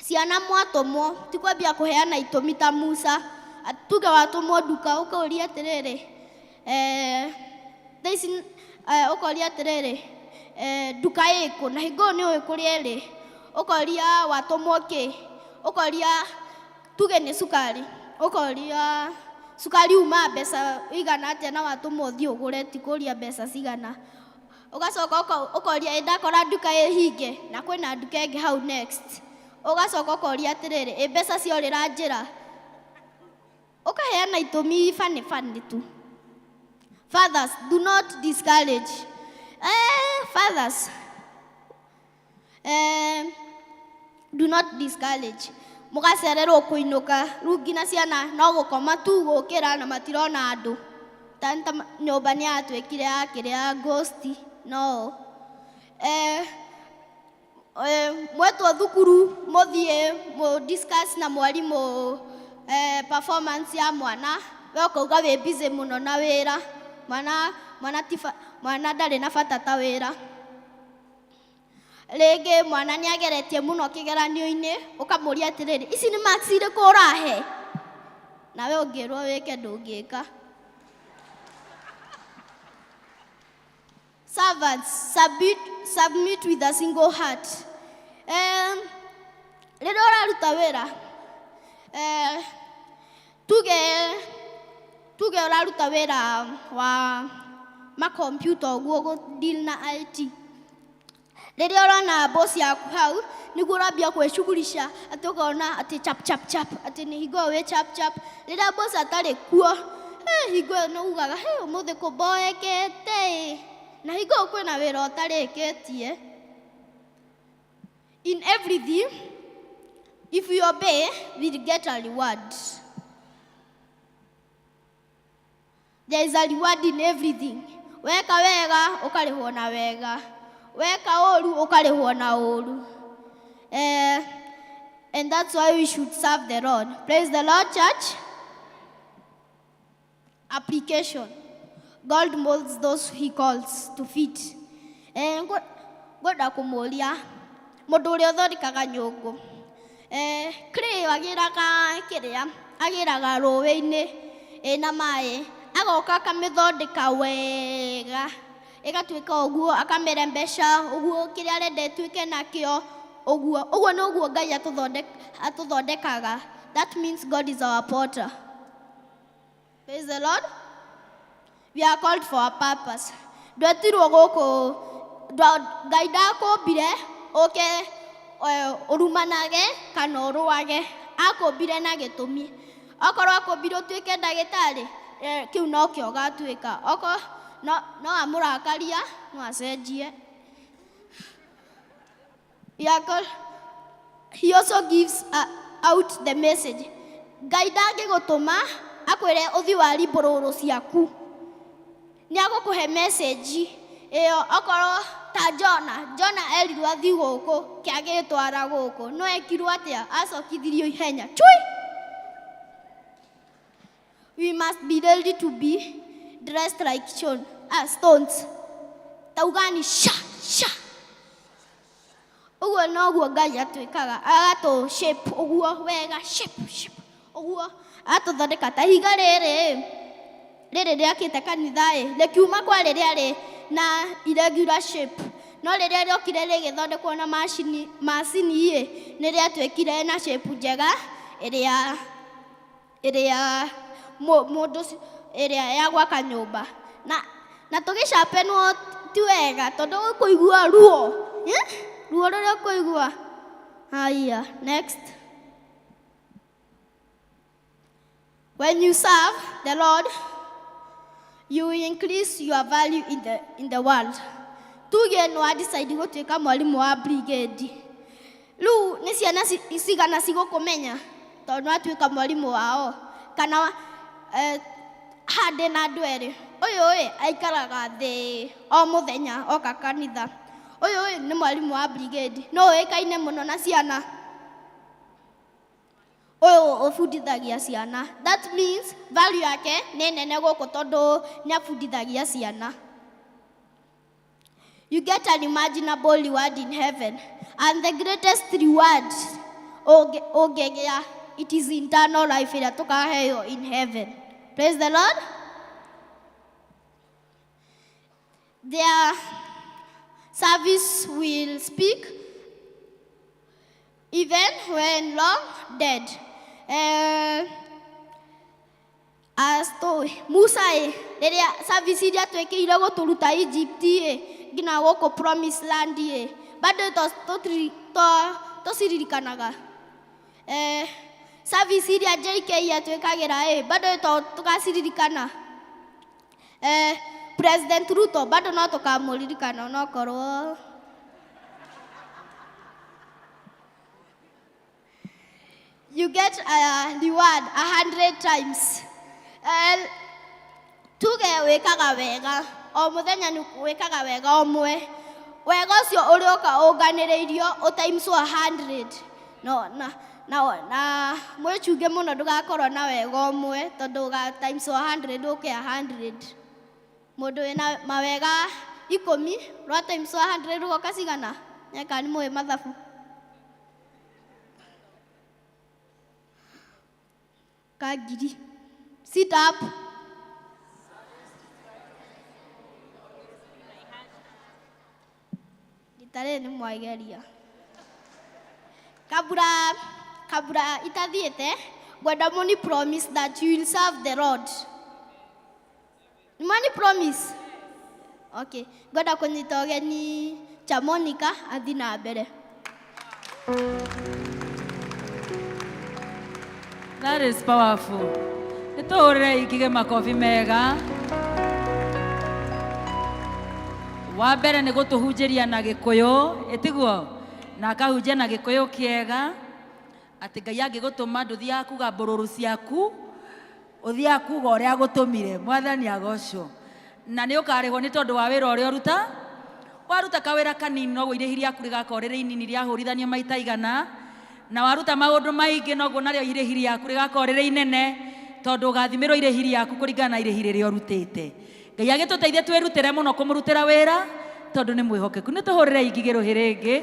Ciana mwatũmwo, ti kwambia kũheana itũmi ta Musa. Tuge watũmwo nduka ũkauria atĩrĩrĩ, ũkoria atĩrĩrĩ, nduka ĩkũ na hingo nĩ ũĩ kũrĩa ĩrĩ. Ũkoria watũmwo kĩ? Ũkoria tuge nĩ cukari. Ũkoria cukari uma mbeca igana atĩa na watũmwo ũthiĩ ũgũre, ti kũria mbeca cigana. Ũgacoka ũkoria ndakora nduka ĩhinge na kwĩna nduka ĩngĩ hau next. Ũgacoka ũkoria atĩrĩrĩ, mbeca ciorĩra njĩra. Ũkaheana itũmi fani tu. Fathers, do not discourage. Fathers, do not discourage. mugacererwo kuinuka riu ngina ciana no gukoma tu gukira na matirona andu tanta nyumba ni atwikire akiria ghost no mwetwo thukuru muthie mu discuss na mwalimu performance ya mwana we ukauga wi busy muno na wira mwana ndari na bata ta wira rĩngĩ mwana nĩ ageretie mũno kĩgeranio-inĩ ũkamũria atĩrĩrĩ ici nĩ marks irĩkũ ũrahe nawe ũngĩrwo wĩke ndũngĩka. Servants, submit with a single heart. Rĩrĩa ũraruta wĩra tuge ũraruta wĩra wa makompiuta ũguo gũ-deal na IT. Rĩrĩa ũrona boss yaku hau nĩguo ũrambia kwĩshughulisha atĩ ũkona atĩ chap atĩ nĩ hingo wĩ chap. Rĩrĩa boss atarĩ kuo hingo ĩyo nĩ ugaga ũmũthĩ kũmboekete na hingo kwĩna wĩra ũtarĩkĩtie. In everything, if you obey, we'll get a reward. There is a reward in everything. Weka wega ũkarĩhwo na wega. Weka oru ukarĩhwo na oru. And that's why we should serve the Lord. Praise the Lord, church. Application. God molds those he calls to fit. Ngwenda kũmũria mũndũ ũrĩa ũthondekaga nyũngũ. Clay agĩraga rũĩ-inĩ ĩna maĩ agoka akamĩthondeka wega ĩgatuĩka ũguo akamerembesha ũguo kĩrĩa arenda ĩtuĩke nakĩo ũguo noguo Ngai atũthondekaga. That means God is our potter. Praise the Lord. We are called for a purpose. Ndwetirwo gũkũ Ngai ndakũmbire ũke ũrumanage kana ũrũage, akũmbire na gĩtũmi. Okorwo akũmbire ũtuĩke ndagĩtarĩ kĩu no kĩo ũgatuĩka. Okorwo no amũrakaria no acenjie. He also gives out the message. Ngai ndangĩgũtũma akwĩre ũthiĩ warimbũ rũrũ ciaku, nĩ agũkũhe message ĩyo. Okorwo ta Jona erirwo athiĩ gũkũ kĩagĩtwara gũkũ, no ekirwo atĩa? Acokithirio ihenya chui. We must be ready to be dressed like stones. Taugani sha. Uguo noguo Ngai atwĩkaga, agatũ shape uguo wega shape uguo atũthondeka ta higa rĩrĩ rĩakĩte kanitha rĩkiuma kwa rĩrĩa rĩ na irregular shape, no rĩrĩa rĩokire rĩgĩthondekwo na macini nĩ rĩatuĩkire na shape njega ĩrĩa mũndũ ĩrĩa ya gwaka nyũmba na tũgĩcapenwo ti wega tondũ ũkũigua ruo rũrĩa ũkũigua. Haya, next. When you serve the Lord, you will increase your value in the world. Tuge no decide gũtuĩka mwalimu wa brigade. Rĩu nĩ ciana cigana cigũkũmenya tondũ atuĩka mwalimu wao kana hande na andũ erĩ. Ũyũ aikaraga thĩ o mũthenya oka kanitha. Ũyũ nĩ mwalimu wa brigade no ũĩkaine mũno na ciana. Ũyũ ũbundithagia ciana. That means value yake nĩ nene gũkũ tondũ nĩ abundithagia ciana. You get an unimaginable reward in heaven, and the greatest reward ũngĩgĩa, it is eternal life ĩrĩa tũkaheo in heaven. Praise the Lord. Their service will speak even when long dead. As to Musa rĩrĩa service iria twĩkĩire gũtũruta Egypt nginya gũkũ promised land bado tũciririkanaga. Service iria JK atwĩkagĩra bado tũgaciririkana. President Ruto bado no tũkamũririkana onokorwo you get a reward 100 times. Tuge wekaga wega o muthenya ni wekaga wega omwe wega ucio urioka uganireirio o times 100 na mwichuge muno ndugakorwo na wega omwe tondu ga times 100 uke 100 mundu wina mawega 10 rwa times 100 ugoka cigana nyeka ni mwe mathabu kagiri sit up itare ni mwaigeria kabura itathiete gwenda muni promise that you will serve the Lord. Money promise. Okay, gwenda kunyita ogeni cha Monica athi na mbere. That is powerful. Nitore ikige makofi mega. Wa mbere ni gutuhunjiria na gikuyu itiguo na akahunjia na gikuyu kiega ati Ngai angigutuma nduthia kuga mbururu ciaku uthia kuga uria gutumire mwathani agocwo na ni ukarihwo ni tondu wa wira uria uruta waruta kawira kanini no irĩhi rĩaku rĩgakorwo rĩrĩ inini rĩahũrithania maita igana na waruta maũndũ maingĩ noguo narĩo irĩhi rĩaku rĩgakorwo rĩrĩ inene tondu ũgathimirwo irĩhi rĩaku kũringana na irĩhi rĩrĩa ũrutĩte. Ngai agĩtũteithie twĩrutĩre mũno kũmũrutĩra wĩra tondu nĩ mwĩhokeku. Nĩ tũhũrĩre ingigĩrwo rĩngĩ.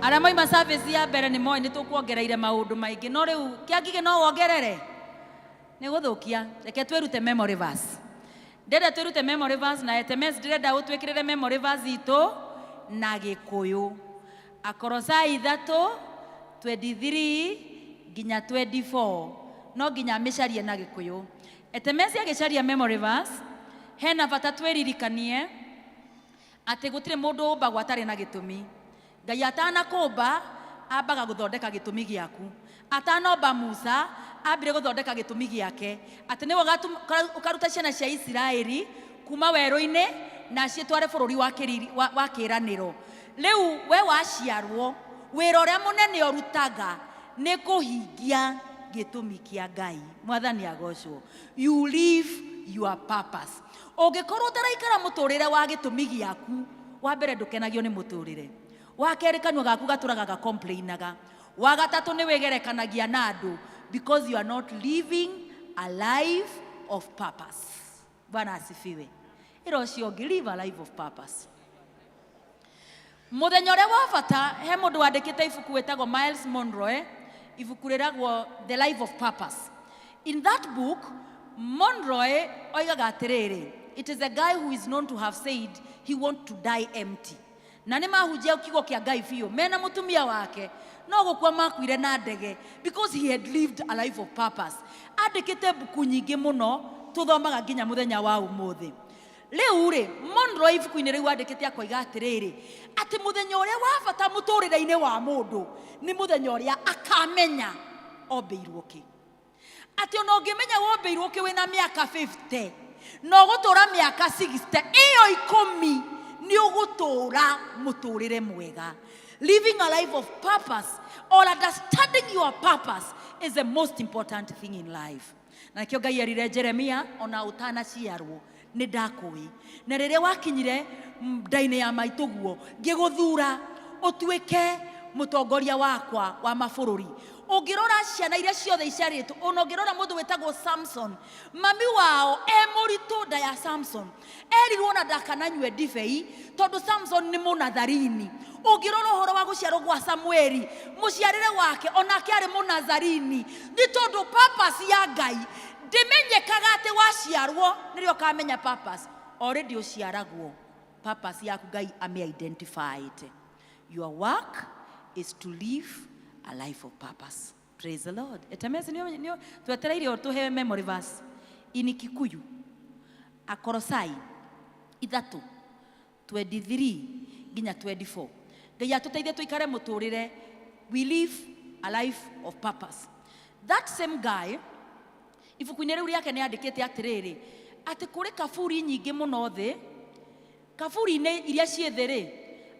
Arĩa moima service ya mbere nĩ moĩ nĩ tũkuongereire maũndũ maingĩ no rĩu kĩa ngigĩ no wongerere nĩ gũthũkia. Reke twĩrute memory verse. Ndĩrenda twĩrute memory verse na SMS ndĩrenda ũtwĩkĩrĩre memory verse itũ na gĩkũyũ. Akolosai 3:23 nginya 24 no nginya mĩcarie na gĩkũyũ. SMS agĩcaria memory verse hena bata twĩririkanie atĩ gũtirĩ mũndũ ũmbagwo atarĩ na gĩtũmi. Ngai atanakũmba ambaga gũthondeka gĩtũmi gĩaku. Atanomba Musa ambire gũthondeka gĩtũmi gĩake atĩ nĩwe ũkaruta ciana cia Isiraeli kuma werũ-inĩ na ciĩtware bũrũri wa kĩĩranĩro. Rĩu we waciarwo wĩra ũrĩa mũnene ũrutaga nĩ kũhingia gĩtũmi kĩa Ngai. Mwathani agocwo. You live your purpose. Ũngĩkorwo ũtaraikara mũtũrĩre wa gĩtũmi gĩaku wa mbere ndũkenagio nĩ mũtũrĩre. Wa kerĩ kanua gaku gatũraga gacomplainaga. Wa gatatũ nĩ wĩgerekanagia na andũ because you are not living a life of purpose. Bwana asifiwe. Ĩra ũcio ũngĩ live a life of purpose. Mũthenya ũrĩa wa bata he mũndũ wandĩkĩte ibuku wĩtagwo Miles Monroe, ibuku rĩragwo The Life of Purpose. In that book, Monroe oigaga atĩrĩrĩ, it is a guy who is known to have said he wants to die empty. Na nĩ mahunjia kiugo kĩa Ngai biũ mena mũtumia wake no gũkua makuire na ndege because he had lived a life of purpose. Andĩkĩte buku nyingĩ mũno tũthomaga nginya mũthenya wa ũmũthĩ. Rĩu rĩ Monroe ibuku-inĩ rĩu andĩkĩte akoiga atĩrĩrĩ atĩ mũthenya ũrĩa wa bata mũtũrĩre-inĩ wa mũndũ nĩ mũthenya ũrĩa akamenya ombĩirwo kĩ. Atĩ ona ũngĩmenya wombĩirwo kĩ wĩna mĩaka 50 no gũtũra mĩaka 60 ĩyo 10 nĩ ũgũtũra mũtũrĩre mwega. Living a life of purpose or understanding your purpose is the most important thing in life. Na kĩo Ngai erire Jeremia ona ũtanaciarwo nĩ ndakũĩ na rĩrĩa wakinyire nda-inĩ ya maitũguo ngĩgũthura ũtuĩke mũtongoria wakwa wa mabũrũri. Ũngĩrora ciana iria ciothe iciarĩtwo ona ũngĩrora mũndũ wĩtagwo Samson mami wao mũritũ nda ya Samson erirwo na ndakananyue ndibei tondũ Samson nĩ mũnatharini. Ũngĩrora ũhoro wa gũciarwo gwa Samueli mũciarĩre wake onake arĩ mũnazarini nĩ tondũ purpose ya Ngai ndĩmenyekaga atĩ waciarwo nĩrĩo ũkamenya purpose already ũciaragwo. Purpose yaku Ngai ame-identified. Your work is to live a life of purpose. Praise the Lord. Etemezi niyo twetereire tuhe memory verse in Kikuyu. Akolosai 3:23 nginya 24. Ngai atũteithie tuikare mũtũrĩre. We live a life of purpose. That same guy ibuku-inĩ rĩu rĩake nĩ andĩkĩte atĩrĩrĩ atĩ kũrĩ kaburi nyingĩ mũno thĩ. Kaburi-inĩ iria ciĩ thĩ rĩ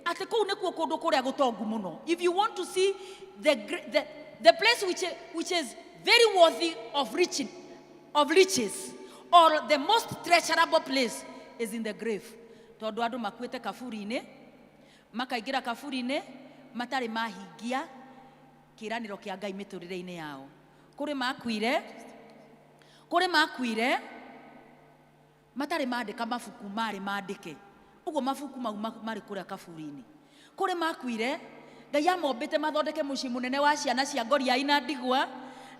ati kou nikuo kundu kuria gutongu muno. If you want to see the place which is very worthy of riches, or the most treasurable place is in the grave. Tondu andu makuite kaburi-ini, makaigira kaburi-ini, matari mahingia kiraniro kia Ngai miturire-ini yao. Kuri makuire matari mandika mabuku mari mandike. Ugo mabuku mau mari kuria kaburi-ini. Kuri makuire Ngai amombite mathondeke mucii munene wa ciana cia ngoria ina ndigwa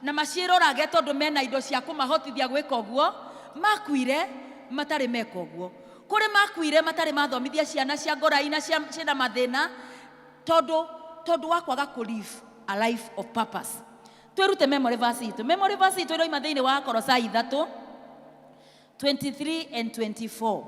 na macirorage tondu mena indo cia kumahotithia gwika uguo. Makuire matari meka uguo. Kuri makuire matari mathomithia ciana cia ngora ina ciana mathina tondu wa kwaga ku live a life of purpose. Twerute memory verse itu. Memory verse itu iro imathini wa Kolosai 3:23 and 24.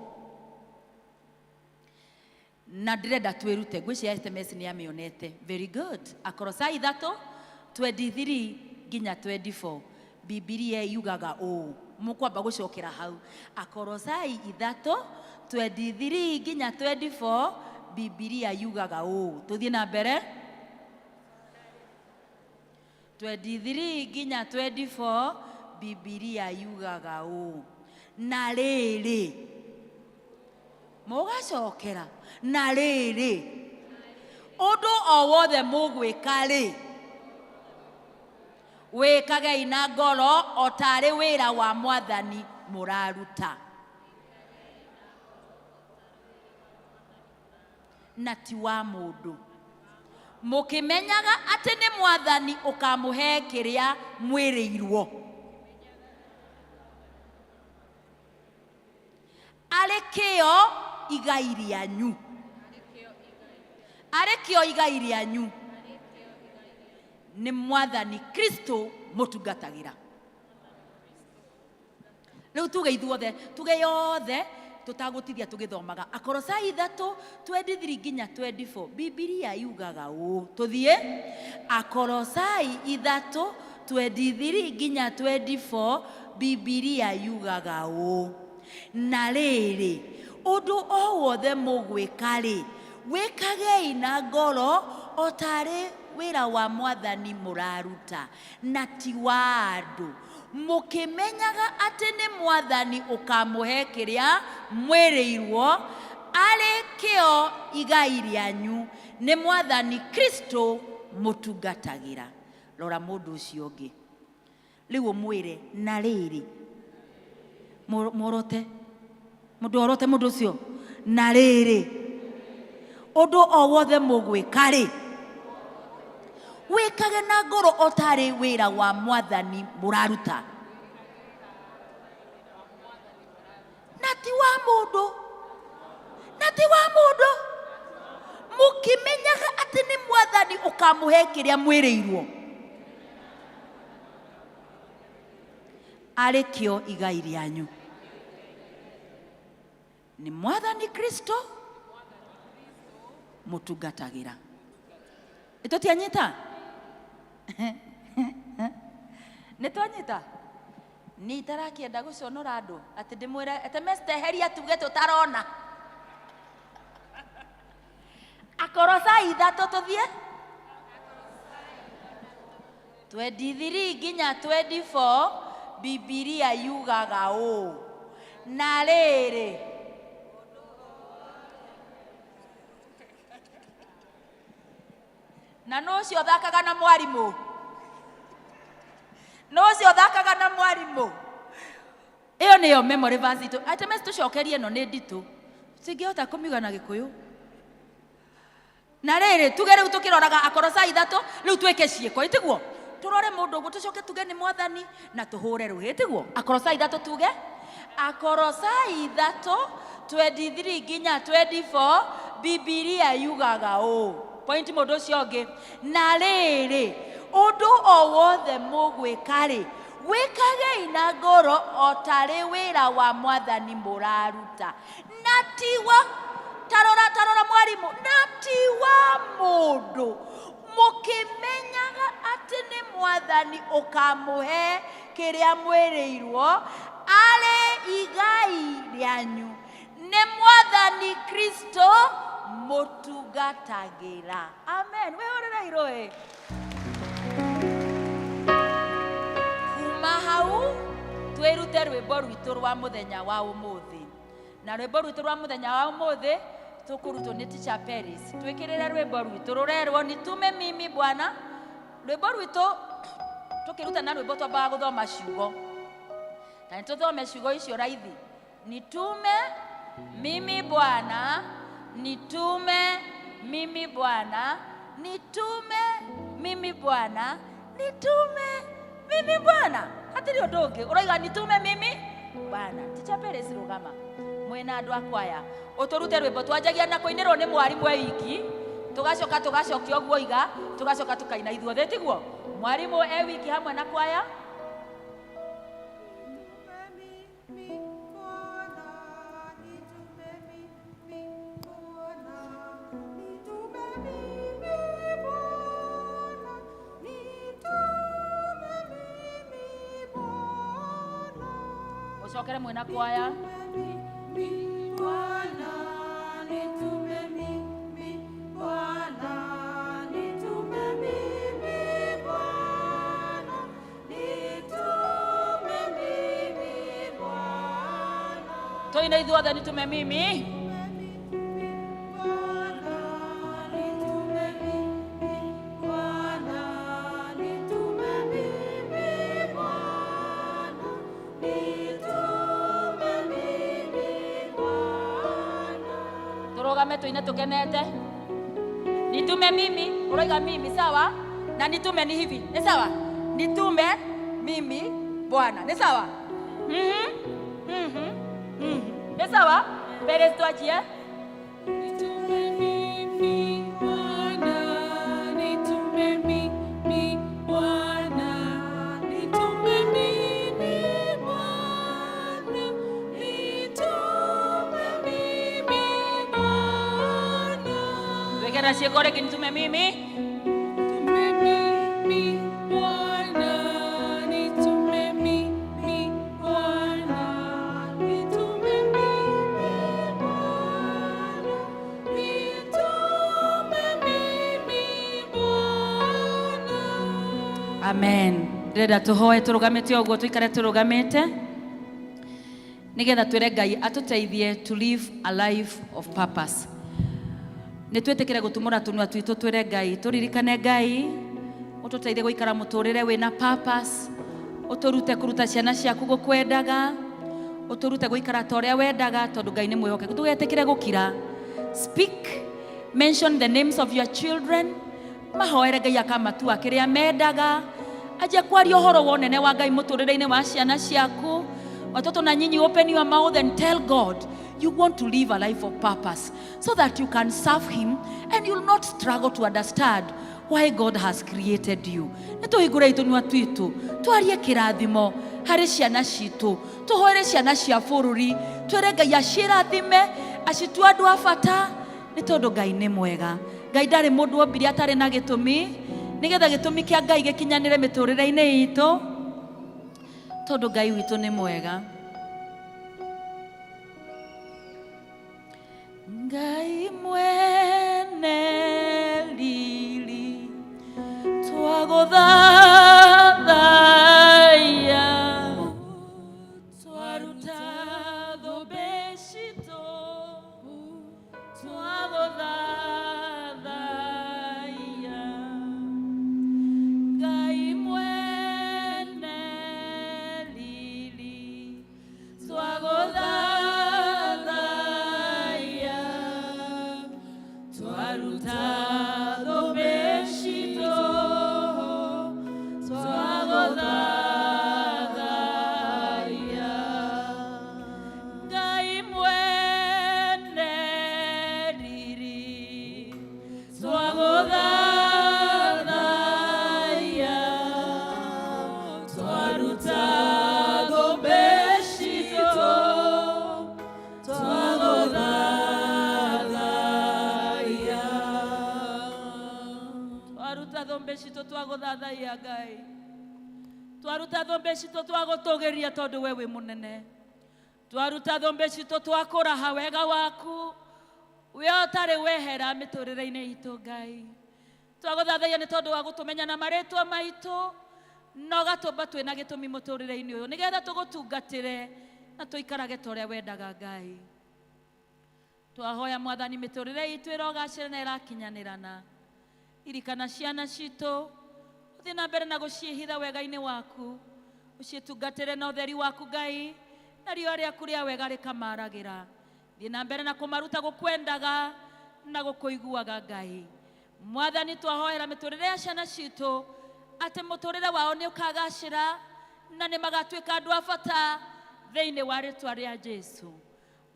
Na ndirenda twerute ngwicia SMS ni amionete. Very good. Kolosai 3:23 nginya 24. Biblia yugaga o mukwamba gucokera hau. Kolosai 3:23 nginya 24. Biblia yugaga o. Tuthie na mbere. 23 nginya 24. Biblia yugaga o. Na riri mugacokera na riri undu o wothe mugwika ri wikage ina ngoro o tari wira wa Mwathani muraruta na ti wa mundu mukimenyaga ati ni Mwathani ukamuhe kiria mwiriirwo arekeo igai rĩanyu nĩ Mwathani Kristo mũtungatagira. Rĩu tuge ithuothe tuge yothe tutagutithia tugithomaga Kolosai 3:23 nginya 24. Biblia yugaga ũ tuthie Kolosai 3:23 nginya 24. Biblia yugaga ũ na riri undu o wothe mugwika ri wikage ina ngoro o tari wira wa Mwathani muraruta na ti wa andu mukimenyaga ati ni Mwathani ukamuhe kiria mwiriirwo ari kio igai rĩanyu ni Mwathani Kristo mutungatagira. Rora mundu ucio ungi riu mwire na riri morote mundu ucio na riri undu o wothe mugwika ri wikage na ngoro o tari wira wa Mwathani muraruta na ti wa mundu mukimenyaga ati ni Mwathani ukamuhe kiria mwiriirwo ari kio igai rĩanyu ni Mwathani Kristo mutungatagira. Itutianyita nitwanyita ni itarakienda guconora andu ati ndimwira etemesteheria tuge tutarona Kolosai 3 tuthie 23 nginya 24. Biblia yugaga ũ na riri na no cio thakaga na mwarimu iyo niyo memory verse itu ateme tucokerie no ni nditu singihota kumiuga na Gikuyu na riri tuge riu tukiroraga Kolosai 3 riu twike cieko itiguo turore mundu ugu tucoke tuge ni Mwathani na tuhure ruhi tiguo. Kolosai 3 tuge Kolosai 3:23 nginya 24. Biblia yugaga ũ point mundu ucio ungi na riri undu o wothe mugwika ri wikage ina ngoro o tari wira wa Mwathani muraruta na tiwa tarora mwarimu na tiwa mundu mukimenyaga ati ni Mwathani ukamuhe kiria mwiriirwo ari igai rĩanyu ni Mwathani ni Kristo mutugatagira. Amen. We orera iroe. Kuma hau twirute rwimbo rwitu rwa muthenya wa umuthi. Na rwimbo rwitu rwa muthenya wa umuthi tukurutwo ni Teacher Peris. Twikirire rwimbo rwitu rurerwo nitume mimi Bwana. Rwimbo rwitu tukiruta na rwimbo twambaga guthoma ciugo. Na nituthome ciugo icio raithi. Nitume mimi Bwana, nitume mimi Bwana, nitume mimi Bwana, nitume mimi Bwana. Hatiri undu ungi uraiga nitume mimi Bwana. Teacher Peris rugama mwena andu akwaya uturute rwimbo twanjagia na kuinirwo ni mwarimu wiki tugacoka tugacokia oguo iga tugacoka tukaina ithuothe tiguo mwarimu wiki hamwe na kwaya. Ucokere mwena kwaya. Bwana nitume mimi Bwana nitume mimi Bwana nitume mimi Bwana. Toina ithuothe nitume mimi. Tuine tukenete. Nitume mimi, uraiga mimi sawa? Na nitume ni hivi. Ni sawa? Nitume mimi Bwana. Ni sawa? Ni sawa? Peres tuachie. Nitume mimi Bwana, nitume mimi Bwana, nitume mimi Bwana, nitume mimi Bwana. Wekera siekore kinitume mimi. Amen. Reda tuhoe turugamite oguo tuikare turugamite nigetha twire Ngai atuteithie to live a life of purpose. Ni twetekere gutumura tunua twitu twire Ngai turirikane Ngai ututeithie guikara muturire wina purpose, uturute kuruta ciana ciaku gukwendaga, uturute guikara ta uria wendaga tondu Ngai ni mwihokeku. Tugetekere gukira. Speak, mention the names of your children. Mahoere Ngai akamatua kiria mendaga. Aje kwaria uhoro wa unene wa Ngai muturire-ini wa ciana ciaku. Watoto na nyinyi, open your mouth and tell God you want to live a life of purpose so that you can serve Him and you'll not struggle to understand why God has created you. Nituhingure itunua twitu twarie kirathimo hari ciana citu, tuhoere ciana cia bururi, twire Ngai acirathime acitua andu a bata ni tondu Ngai ni mwega. Ngai ndari mundu ombire atari na gitumi nigetha gitumi kia Ngai gikinyanire miturire-ini itu tondu Ngai witu ni mwega. Ngai mwene lili twaguthathaiya twaruta thubeshito twaguthathaiya Ngai mwene lili twaguthathaiya twaruta thubeshito twaguthathaiya Ngai mwene riri twaguthathaiya twaruta thubeshito twaguthathaiya twaruta thubeshito twaguthathaiya Ngai twaruta thubeshito twagutugiria tondu we wi munene twaruta thubeshito twakuraha wega waku we otare wehera miturire-ini itu Ngai twaguthathaia ni tondu wa gutumenya na maritwa maitu no gatumba twina gitumi muturire-ini uyu nigetha tugutungatire na tuikarage ta uria wendaga Ngai twahoya Mwathani miturire itu irogacire na irakinyanirana irikana ciana citu uthie na mbere na guciihitha wega-ini waku ucitungatire na utheri waku Ngai na rio riaku ria wega rikamaragira thie na mbere na kumaruta gukwendaga na gukuiguaga Ngai Mwathani twahoera miturire ya ciana citu ati muturire wao ni ukagacira na ni magatwika andu a bata thiini wa ritwa ria Jesu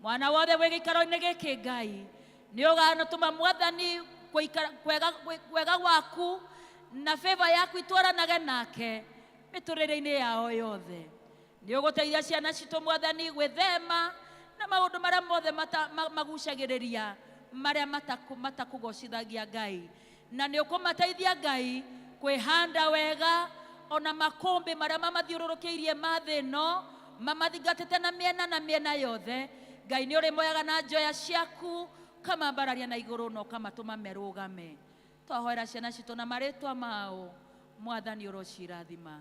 mwana wothe wi gikaro-ini giki Ngai ni uganatuma Mwathani kwega waku na favor yaku itwaranage nake miturire-ini yao yothe ni uguteithia ciana citu Mwathani gwithema na maundu maria mothe magucagiriria maria matakugocithagia Ngai na ni ukumateithia Ngai kwihanda wega ona makombe maria mamathiururukiirie mathino mamathingatite na miena yothe Ngai ni uri moyaga na njoya ciaku kamambararia na iguru no kamatuma merugame twahoera ciana citu na maritwa mao Mwathani urocirathima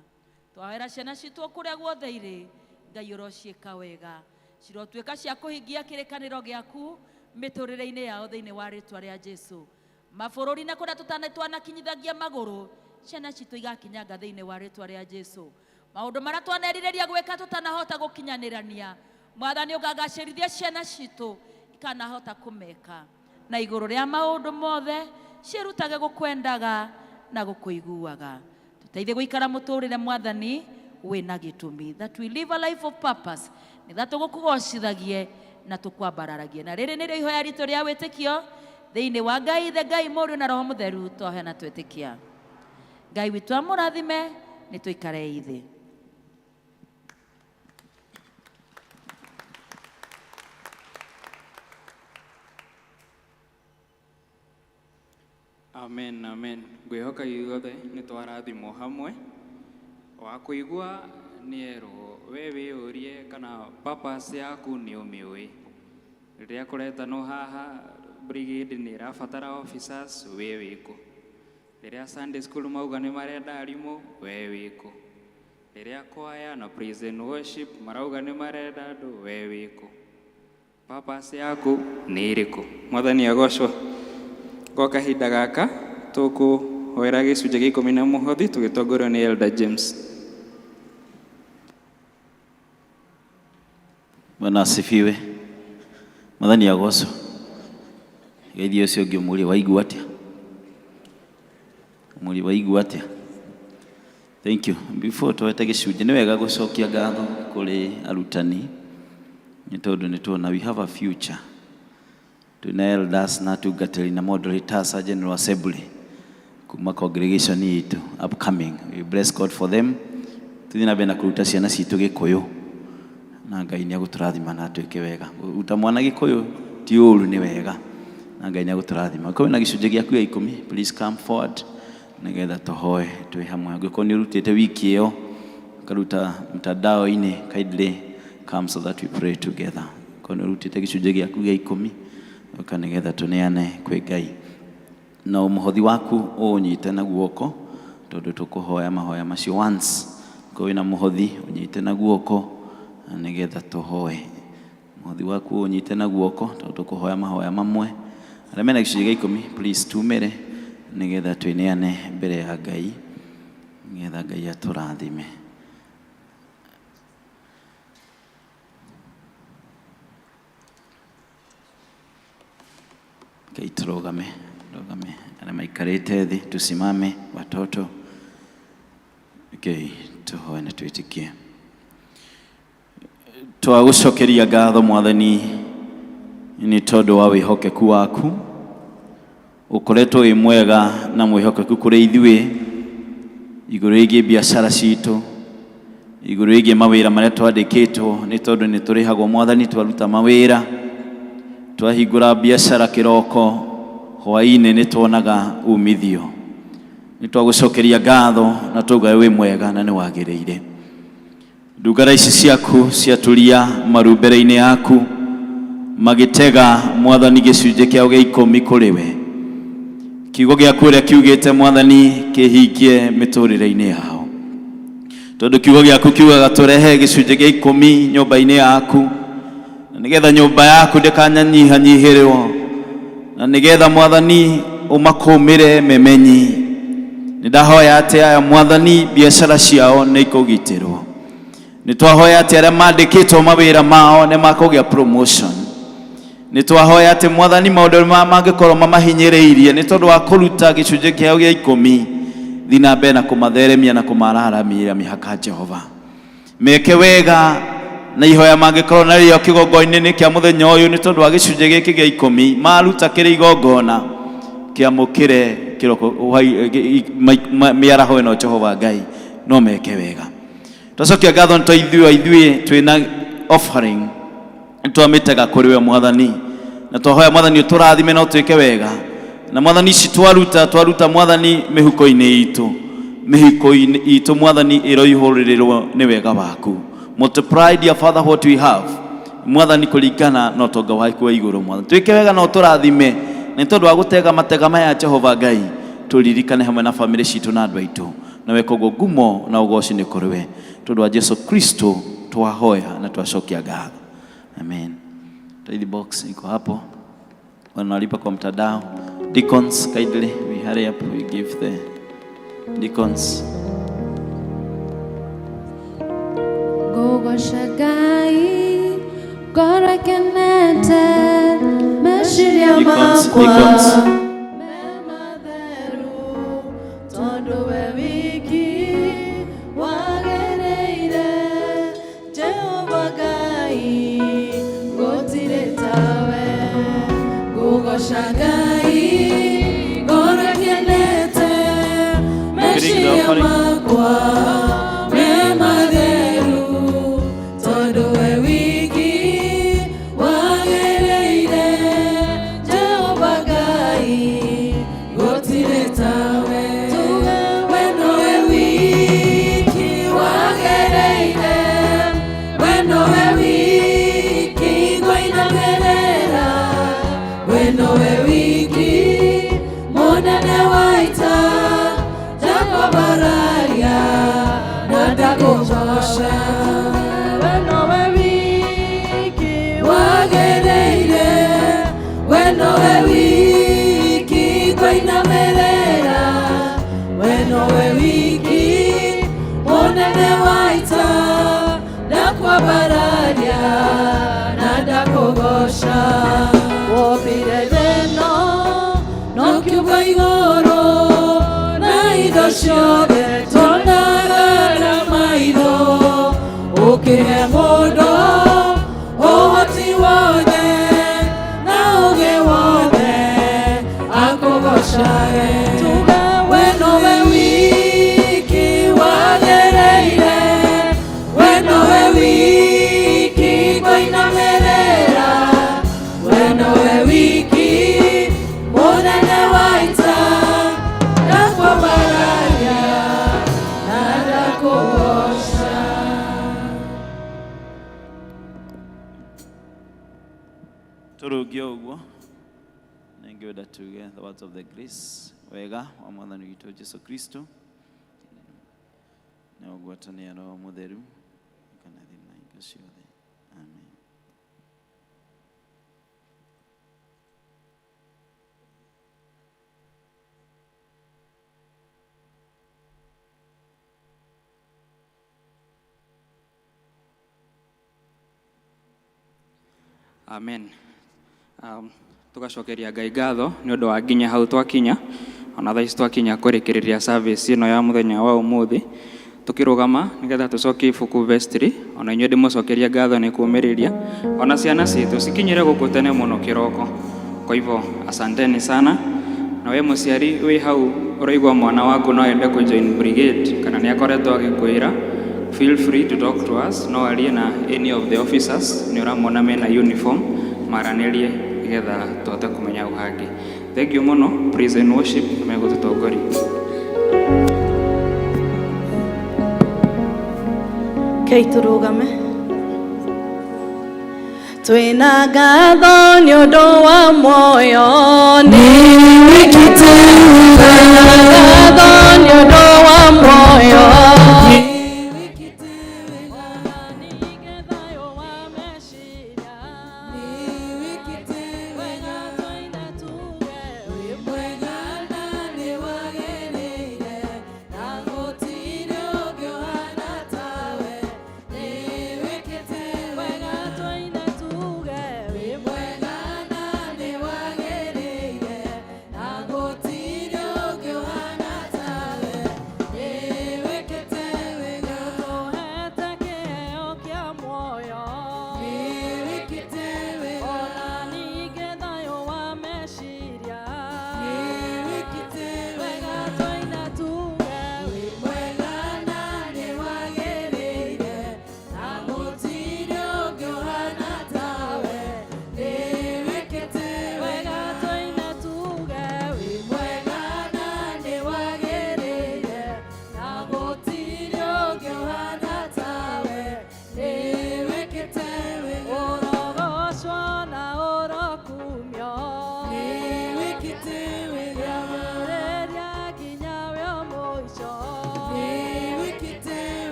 twahoera ciana citu kuria guothe iri Ngai urociika wega cirotwika cia kuhingia kirikaniro giaku miturire-ini yao thiini wa ritwa ria Jesu mabururi na kuria tutanakinyithagia maguru ciana citu igakinyanga thiini wa ritwa ria Jesu maundu maria twaneririria gwika tutanahota gukinyanirania Mwathani ugagacirithia ciana citu ikanahota kumeka na iguru ria maundu mothe cirutage gukwendaga na gukuiguaga tuteithie guikara muturire Mwathani wina gitumi that we live a life of purpose ni that tugukugocithagie na tukwambararagie na riri nirio ihoya ritu ria witikio thiini wa Ngai the Ngai Mũriũ na Roho Mũtheru twahe na twitikia Ngai witu amurathime ni tuikare ithi Amen, amen. Ngwihoka iothe ni twarathimwo hamwe wa kuigua ni erwo we wiyurie kana purpose yaku ni umiui riria kuretano haha brigade ni irabatara officers we wiku riria Sunday school mauga ni marenda arimu we wiku riria choir na praise and worship marauga ni marenda andu we wiku purpose yaku ni iriku Mwathani agocwo kwa kahinda gaka tukuhoera gicunjĩ gĩa 11 tũgĩtongorio nĩ Elder James. Bwana asifiwe. Mwathani agocwo. Geithio ũcio ũngĩ mũri waigua atĩa? Mũri waigua atĩa? Thank you. Before twete gĩcunjĩ nĩ wega gũcokia ngatho kũrĩ arutani nĩ tondũ nĩ tuona we have a future. Tuna elders na tungatĩri na moderators a General Assembly kuma congregation itu upcoming. We bless God for them. Tuthi na bena kuruta ciana citu Gikuyu na Ngai ni agũtũrathima na twĩke wega. Uta mwana Gikuyu ti ũru ni wega na Ngai ni agũtũrathima. Kwa na gĩcunjĩ gĩaku gĩa 10 please come forward nigetha tũhoe twĩ hamwe. Angĩkorwo nĩ ũrutĩte wiki ĩyo karuta mtandao-inĩ kindly come so that we pray together. Kwa nĩ ũrutĩte gĩcunjĩ gĩaku gĩa 10 ukanigetha tuneane kwĩ Ngai na ũmũhothi waku ũnyite na guoko tondu tukuhoya mahoya macio once ko wina mũhothi ũnyite na guoko nigetha tuhoe mũhothi waku ũnyite na guoko tondu tukuhoya mahoya mamwe arĩa mena gĩcunjĩ gĩa 10 please tumĩre nigetha tuneane mbere ya Ngai nigetha Ngai atũrathime. Turogame na maikarete thi tusimame watoto. Okay, tuhoe na twitikie. Twagucokeria ngatho Mwathani ni tondu wa wihokeku waku ukoretwo wi mwega na mwihokeku kuri ithuĩ iguru rĩgiĩ biacara citu iguru rĩgiĩ mawĩra marĩa twandĩkĩtwo ni tondu ni turihagwo Mwathani twaruta mawĩra twahingũra biacara kĩroko hwaĩ-inĩ nĩ tuonaga umithio. Nĩ twagucokeria ngatho na tuga wĩ mwega na nĩ wagĩrĩire. Ndungata ici ciaku ciaturia maru mbere-inĩ yaku magitega mwathani gicunje kiao gia 10 kuri we. Kiugo giaku uria kiugite mwathani kihingie miturire-ini yao, tondu kiugo giaku kiugaga turehe gicunje gia 10 nyumba-ini yaku, na nigetha nyumba yaku ndikanyanyiha nyihirwo, na nigetha mwathani umakumire memenyi. Nidahoya ati aya mwathani biashara ciao ni ikugitirwo. Nitwahoya ati aria mandikitwo mawira mao ni makugia promotion. Nitwahoya ati mwathani maundu mangikorwo mamahinyiriirie ni tondu wa kuruta gicunje kiao gia 10 thina mbere na kumatheremia na kumararamia mihaka Jehova. Meke wega na ihoya mangikorwo na rio kigongo-ini kia muthenya uyu ni tondu wa gicunje giki gia 10 maruta kiri igongona kiamukire kiroko miaraho ino Jehova Ngai no meke wega. Twacokia ngatho nto ithuĩ twina offering twamitega kuri we mwathani, na twahoya mwathani uturathime na utwike wega, na mwathani ici twaruta mwathani mihuko-ini itu mwathani iroihuririrwo ni wega waku. Multiply dear Father what we have mwathani kuringana na utonga waku wa iguru mwathani, twike wega na uturathime ni tondu wa gutega matega maya Jehova Ngai, turirikane hamwe na family citu na andu aitu, na weko gumo na ugoci ni kuri we, tondu wa Jesu Kristo twahoya na twacokia ngatho, amen. Tithe box iko hapo, wanalipa kwa mtandao. Deacons, kindly we hurry up, we give the deacons. Gogo shagai gora kenete meshiria makwa mema deru tondo wiki wagereire Jehova Ngai gotire tawe. Gogo shagai gora kenete meshiria makwa mema deru tondo wiki wagereire Jehova Ngai gotire tawe. Weno wiki wagereire weno wiki goina merera weno wiki monene waita jakwa bararia nada kujosha. Weno wiki wagereire weno wiki goina merera weno wiki monene waita jakwa bararia nada kujosha. Wopire deno no kiugo igoro na indo ciothe tonagana maitho ukihe mundu uhoti wothe na ugi wothe akugocage. Weno wiki wagereire weno wiki goina merera weno wiki monene waita yakwa bararia nada kugosha. Turugia uguo ningĩenda tuge the words of the grace wega wa mwathani witũ Jesu Kristo na ũgwatania Roho Mũtheru kana thĩna ingo ciothe, amen. Amen. Tugacokeria Ngai ngatho ni undu wa nginya hau twakinya, ona thaa ici twakinya kurikiriria service ino ya muthenya wa umuthi. Tukirugama nigetha tucokie ibuku vestry, ona inyuĩ ndimucokeria ngatho ni kumiriria, ona ciana citu cikinyire guku tene muno kiroko. Kwa hivyo asanteni sana. Na we muciari wi hau uraigua mwana waku no ende ku join brigade kana ni akoretwo agikwira, feel free to talk to us. No arie na any of the officers ni uramona mena uniform maranirie getha tuhote kumenya uhangi. Thank you muno. Praise and worship megututongori. Kei turugame twina ngatho nĩ ũndũ wa muoyo nĩ wĩkĩte twina ngatho nĩ ũndũ wa muoyo